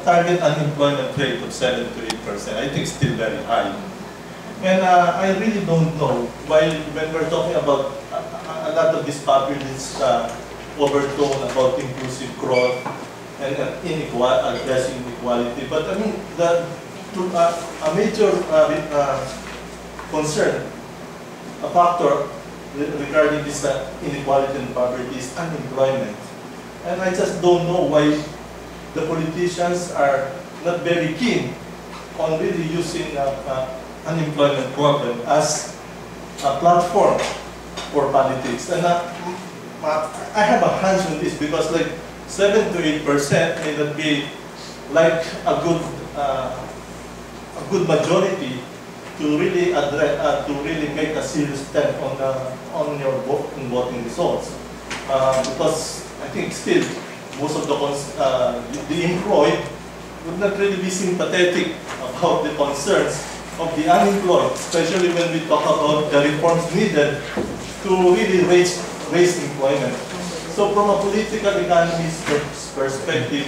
target unemployment rate of 7 to 8%, I think still very high. And I really don't know why, when we're talking about a lot of these populists overtone about inclusive growth and addressing inequality, but I mean, a major concern, a factor regarding this inequality and poverty is unemployment. And I just don't know why the politicians are not very keen on really using unemployment problem as a platform for politics. And I have a hunch on this, because 7 to 8% may not be like a good majority to really address, to really make a serious step on your voting results. Because I think still most of the employed would not really be sympathetic about the concerns of the unemployed, especially when we talk about the reforms needed to really raise employment. So from a political economist perspective,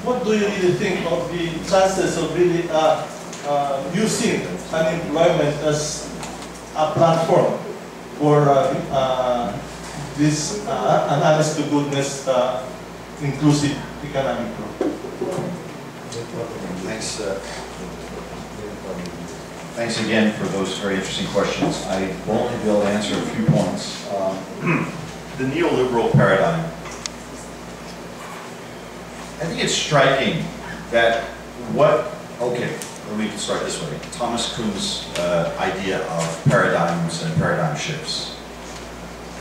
what do you really think of the chances of really using unemployment as a platform for this an honest to goodness inclusive economic growth? Thanks. Thanks again for those very interesting questions. I will only be able to answer a few points. The neoliberal paradigm. I think it's striking that okay, let me start this way. Thomas Kuhn's idea of paradigms and paradigm shifts.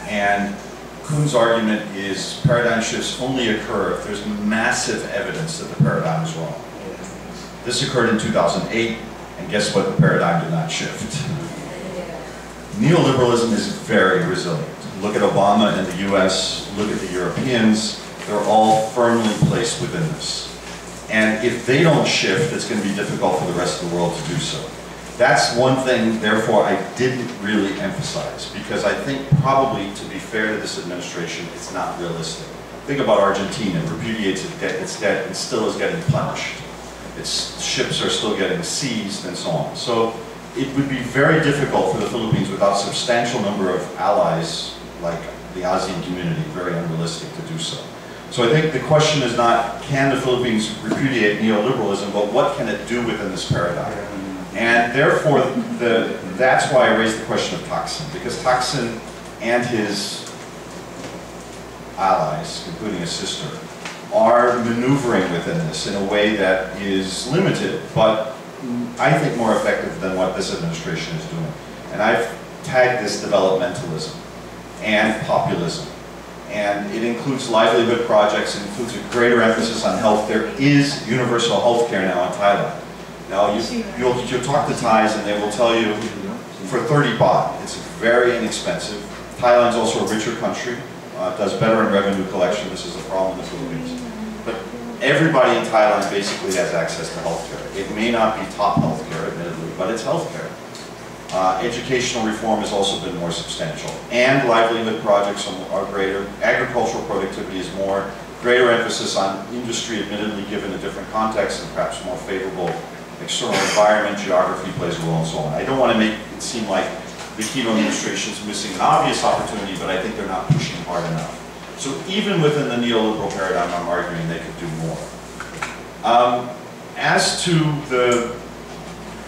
And Kuhn's argument is paradigm shifts only occur if there's massive evidence that the paradigm is wrong. This occurred in 2008, and guess what? The paradigm did not shift. Neoliberalism is very resilient. Look at Obama in the US, look at the Europeans, they're all firmly placed within this. And if they don't shift, it's going to be difficult for the rest of the world to do so. That's one thing, therefore, I didn't really emphasize, because I think probably, to be fair to this administration, it's not realistic. Think about Argentina, it repudiates its debt and still is getting punished. Its ships are still getting seized and so on. So it would be very difficult for the Philippines without a substantial number of allies like the ASEAN community, very unrealistic to do so. So I think the question is not, can the Philippines repudiate neoliberalism, but what can it do within this paradigm? And therefore, that's why I raised the question of Thompson, because Thompson and his allies, including his sister, are maneuvering within this in a way that is limited, but I think more effective than what this administration is doing. And I've tagged this developmentalism and populism. And it includes livelihood projects, it includes a greater emphasis on health. There is universal health care now in Thailand. Now, you'll talk to Thais and they will tell you for 30 baht, it's very inexpensive. Thailand's also a richer country, does better in revenue collection. This is a problem in the Philippines. But everybody in Thailand basically has access to health care. It may not be top health care, admittedly, but it's health care. Educational reform has also been more substantial. And livelihood projects are greater. Agricultural productivity is more. Greater emphasis on industry, admittedly given a different context and perhaps more favorable external environment, geography plays a role, and so on. I don't want to make it seem like the Aquino administration is missing an obvious opportunity, but I think they're not pushing hard enough. So even within the neoliberal paradigm, I'm arguing they could do more. As to the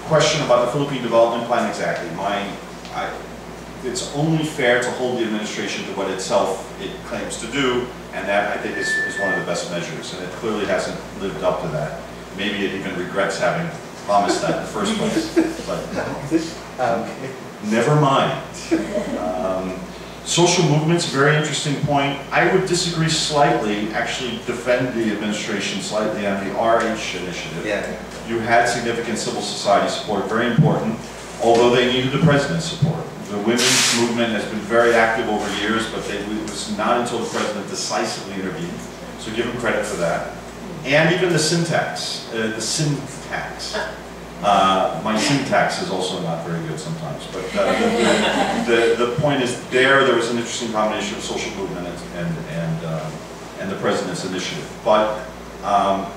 question about the Philippine Development Plan, exactly. It's only fair to hold the administration to what it claims to do, and that I think is one of the best measures, and it clearly hasn't lived up to that. Maybe it even regrets having promised that in the first place, but never mind. Social movements, very interesting point. I would disagree slightly, actually defend the administration slightly on the RH initiative. Yeah. You had significant civil society support, very important, although they needed the president's support. The women's movement has been very active over years, but it was not until the president decisively intervened. So give him credit for that. And even the syntax. My syntax is also not very good sometimes, but the point is there was an interesting combination of social movement and the president's initiative. But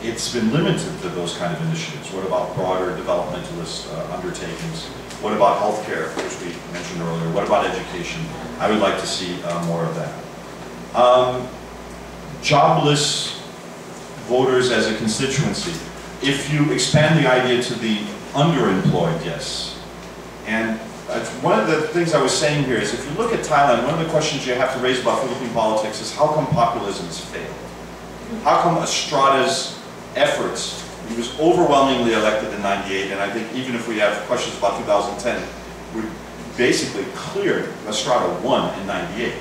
it's been limited to those kind of initiatives. What about broader developmentalist undertakings? What about healthcare, which we mentioned earlier? What about education? I would like to see more of that. Jobless voters as a constituency. If you expand the idea to the underemployed, yes. And one of the things I was saying here is if you look at Thailand, one of the questions you have to raise about Philippine politics is how come populism has failed? How come Estrada's efforts, he was overwhelmingly elected in '98, and I think even if we have questions about 2010, we basically cleared, Estrada won in '98,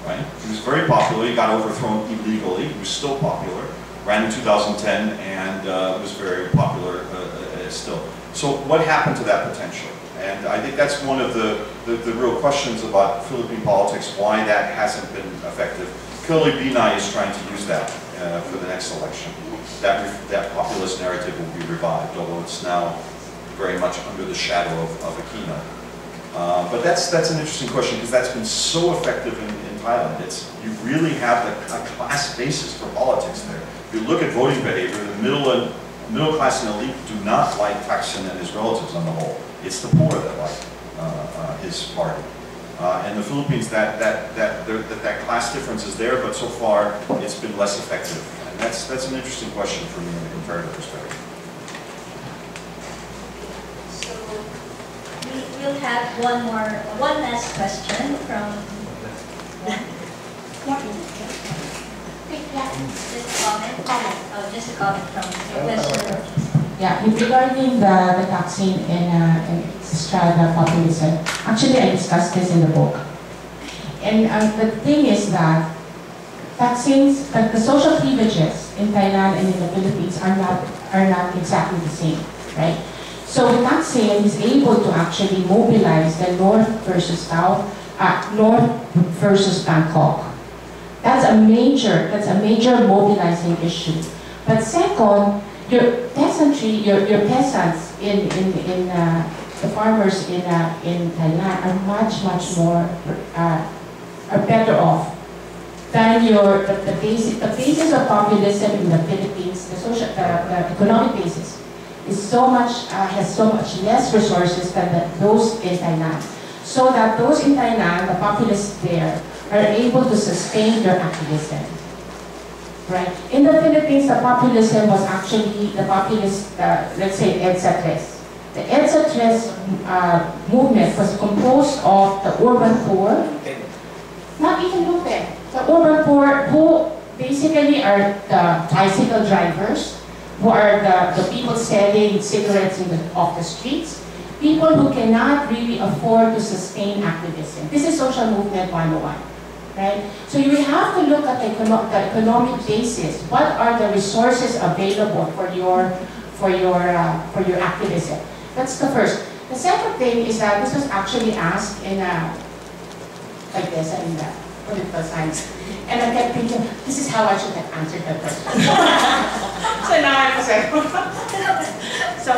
right? He was very popular, he got overthrown illegally, he was still popular, ran in 2010, and was very popular still. So what happened to that potential? And I think that's one of the real questions about Philippine politics, why that hasn't been effective. Clearly Binay is trying to use that for the next election. That populist narrative will be revived, although it's now very much under the shadow of Aquino. But that's an interesting question because that's been so effective in Thailand. You really have a class basis for politics there. If you look at voting behavior, the middle class and elite do not like Thaksin and his relatives on the whole. It's the poor that like his party. And the Philippines, that class difference is there, but so far it's been less effective. And that's an interesting question for me in a comparative perspective. So we'll have one last question from. Just a comment. Oh, just a comment from Professor. Yeah, regarding the Thaksin and Estrada populism, actually I discussed this in the book. And the thing is that the social cleavages in Thailand and in the Philippines are not exactly the same, right? So Thaksin is able to actually mobilize the North versus South, North versus Bangkok. That's a major mobilizing issue. But second, your peasantry, your peasants the farmers in Thailand are much more are better off than the basis of populism in the Philippines. The economic basis is has so much less resources than those in Thailand. So that those in Thailand, the populists there, are able to sustain their activism. Right? In the Philippines, the populism was actually the populist, let's say, EDSA Tres. The EDSA Tres movement was composed of the urban poor, not even Lupe, the urban poor who basically are the bicycle drivers, who are the people selling cigarettes off the streets, people who cannot really afford to sustain activism. This is social movement 101. Right? So you have to look at the economic basis. What are the resources available for your activism? That's the first. The second thing is that this was actually asked in like this in political science, and I kept thinking, this is how I should have answered that question. So now I was like, so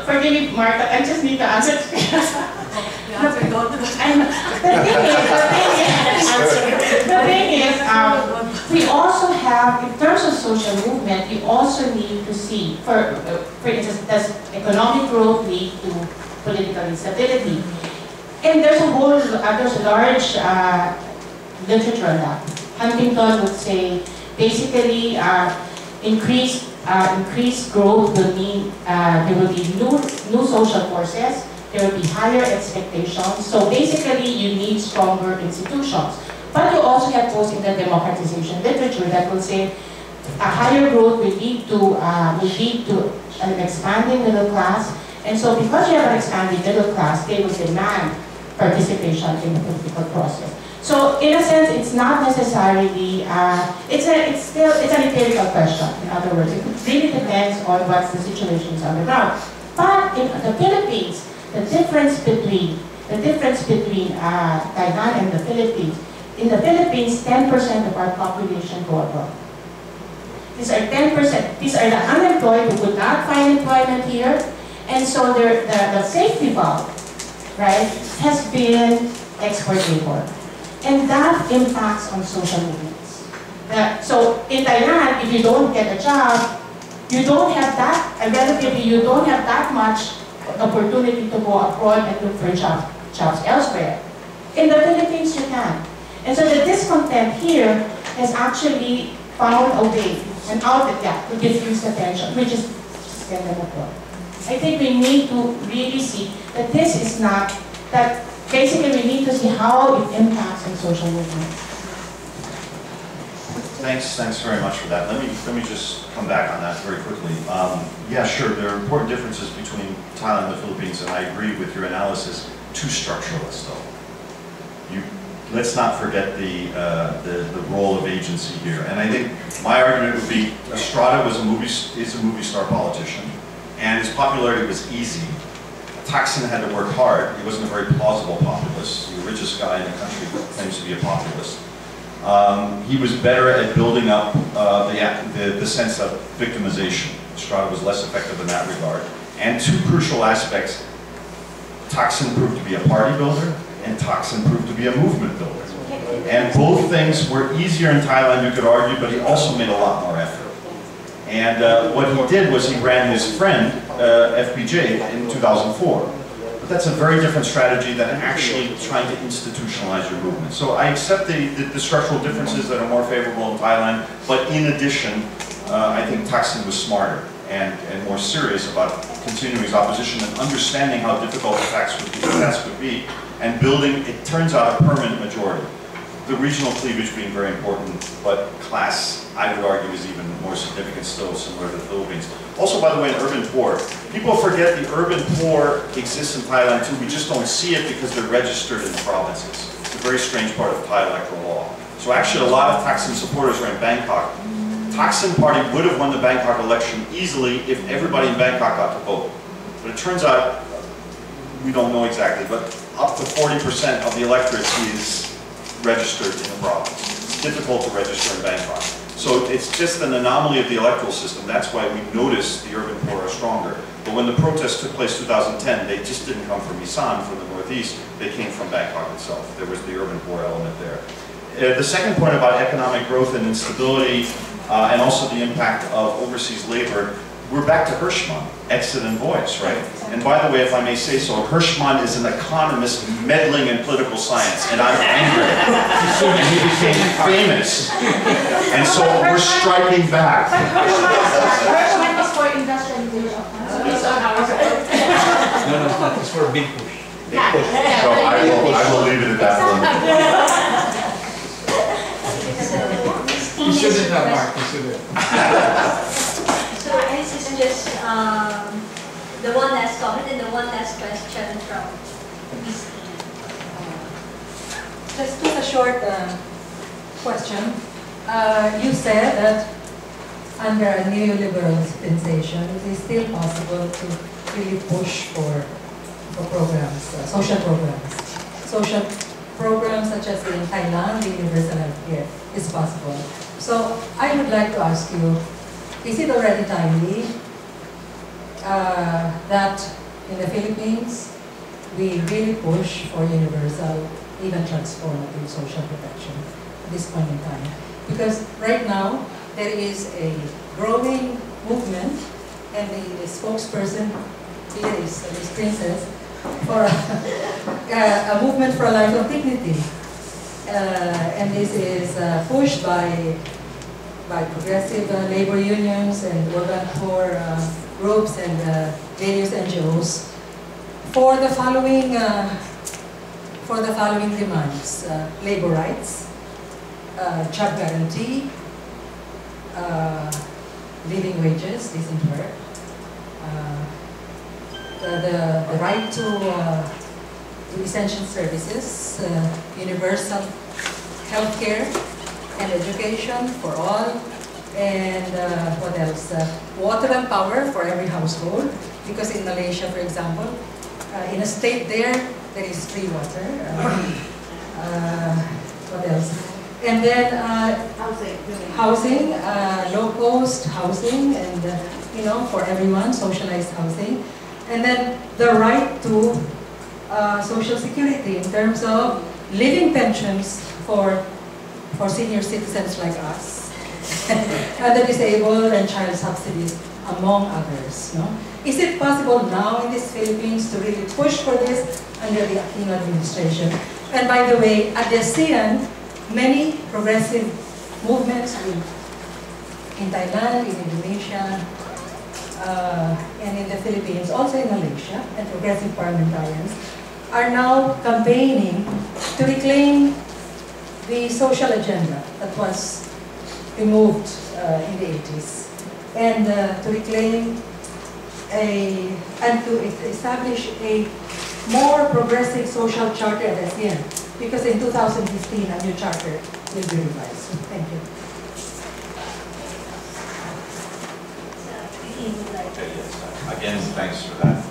forgive me, Mark, I just need to answer. The thing is, we also have, in terms of social movement, we also need to see, for instance, does economic growth lead to political instability? And there's a large literature on that. Huntington would say, basically, increased growth will mean there will be new social forces. There will be higher expectations. So basically, you need stronger institutions. But you also have post-democratization literature that will say a higher growth will lead to an expanding middle class. And so because you have an expanding middle class, they will demand participation in the political process. So in a sense, it's not necessarily, it's an empirical question. In other words, it really depends on what the situations on the ground. But in the Philippines, the difference between Thailand and the Philippines, in the Philippines, 10% of our population go abroad. These are 10%. These are the unemployed who would not find employment here, and so the safety valve, right, has been export labor. And that impacts on social movements. So in Thailand, if you don't get a job, you don't have that, you don't have that much opportunity to go abroad and look for jobs elsewhere. In the Philippines, you can. And so the discontent here has actually found a way, an outlet to diffuse the tension, which is just get them abroad. I think we need to really see that this is not, that basically we need to see how it impacts on social movements. Thanks very much for that. Let me just come back on that very quickly. Yeah, sure, there are important differences between Thailand and the Philippines, and I agree with your analysis. Too structuralist, though. Let's not forget the role of agency here. And I think my argument would be Estrada is a movie star politician, and his popularity was easy. Thaksin had to work hard. He wasn't a very plausible populist. The richest guy in the country claims to be a populist. He was better at building up the sense of victimization. Estrada was less effective in that regard. And two crucial aspects, Thaksin proved to be a party builder, and Thaksin proved to be a movement builder. And both things were easier in Thailand, you could argue, but he also made a lot more effort. And what he did was he ran his friend, FPJ, in 2004. But that's a very different strategy than actually trying to institutionalize your movement. So I accept the structural differences that are more favorable in Thailand, but in addition, I think Thaksin was smarter and more serious about continuing his opposition and understanding how difficult the task would be, and building, it turns out, a permanent majority. The regional cleavage being very important, but class, I would argue, is even more significant still, similar to the Philippines. Also, by the way, an urban poor. People forget the urban poor exists in Thailand too. We just don't see it because they're registered in the provinces. It's a very strange part of Thai electoral law. So actually, a lot of Thaksin supporters are in Bangkok. Thaksin party would have won the Bangkok election easily if everybody in Bangkok got to vote. But it turns out, we don't know exactly, but up to 40% of the electorate is registered in the province. It's difficult to register in Bangkok. So it's just an anomaly of the electoral system. That's why we notice the urban poor are stronger. But when the protests took place in 2010, they just didn't come from Isan, from the northeast. They came from Bangkok itself. There was the urban poor element there. The second point about economic growth and instability, and also the impact of overseas labor, we're back to Hirschman, exit and voice, right? And by the way, if I may say so, Hirschman is an economist meddling in political science, and I'm angry. And he became famous. And so we're striking back. Hirschman was for industrialization. No, it's for a big push. So I will leave it at that one. You shouldn't have, Mark, you shouldn't. So this is just the one last comment and the one last question from Ms. Just a short question. You said that under a neoliberal dispensation, it is still possible to really push for programs, social programs. Social programs such as in Thailand, the universal healthcare is possible. So I would like to ask you, is it already timely that in the Philippines we really push for universal, even transformative social protection at this point in time? Because right now there is a growing movement, and the spokesperson here is Ms. Princess, for a movement for a life of dignity. And this is pushed by progressive labor unions and urban poor groups and various NGOs for the following demands: labor rights, job guarantee, living wages, decent work, the right to to essential services, universal healthcare and education for all, and what else? Water and power for every household, because in Malaysia, for example, in a state there is free water. What else? And then housing, low-cost housing, and for everyone, socialized housing. And then the right to social security in terms of living pensions for senior citizens like us, and the disabled and child subsidies, among others. No? Is it possible now in these Philippines to really push for this under the Aquino administration? And by the way, at the ASEAN, many progressive movements in Thailand, in Indonesia, and in the Philippines, also in Malaysia, and progressive parliamentarians, are now campaigning to reclaim the social agenda that was removed in the 80s, and to reclaim and to establish a more progressive social charter at ASEAN, because in 2015 a new charter will be revised. Thank you. Okay, yes. Again, thanks for that.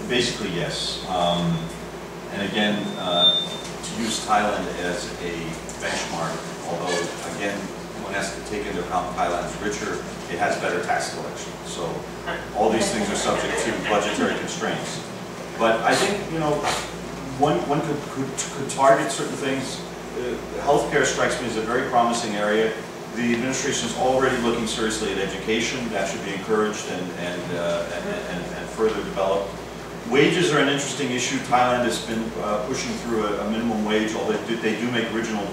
Basically, yes. And again, to use Thailand as a benchmark, although again, one has to take into account Thailand's richer, it has better tax collection. So all these things are subject to budgetary constraints. But I think, one could target certain things. Healthcare strikes me as a very promising area. The administration is already looking seriously at education. That should be encouraged and further developed. Wages are an interesting issue. Thailand has been pushing through a minimum wage, although they do make regional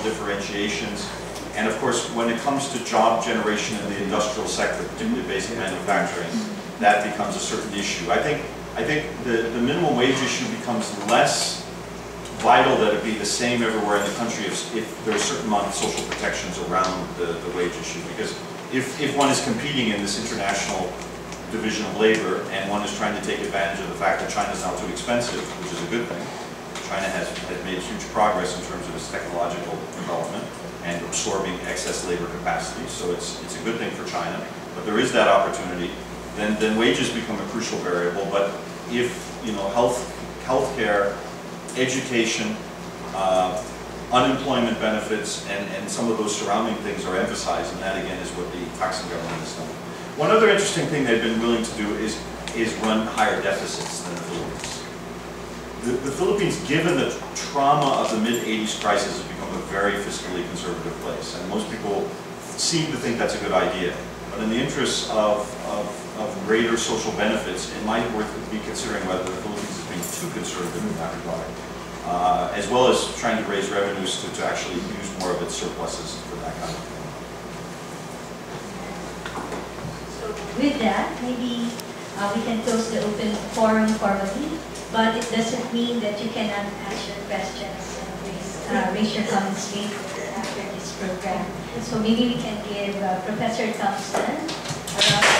differentiations. And of course, when it comes to job generation in the industrial sector, particularly basic manufacturing, that becomes a certain issue. I think the minimum wage issue becomes less vital that it be the same everywhere in the country if there are a certain amount of social protections around the wage issue. Because if one is competing in this international division of labor and one is trying to take advantage of the fact that China is now too expensive, which is a good thing. China has made huge progress in terms of its technological development and absorbing excess labor capacity, so it's a good thing for China. But there is that opportunity. Then wages become a crucial variable. But if healthcare, education, unemployment benefits, and some of those surrounding things are emphasized, and that again is what the Thompson government has done. One other interesting thing they've been willing to do is run higher deficits than the Philippines. The Philippines, given the trauma of the mid-'80s crisis, has become a very fiscally conservative place, and most people seem to think that's a good idea. But in the interests of greater social benefits, it might be considering whether the Philippines is being too conservative in that regard, as well as trying to raise revenues to actually use more of its surpluses for that kind of thing. With that, maybe we can close the open forum formally, but it doesn't mean that you cannot ask your questions and raise your comments later after this program. So maybe we can give Professor Thompson around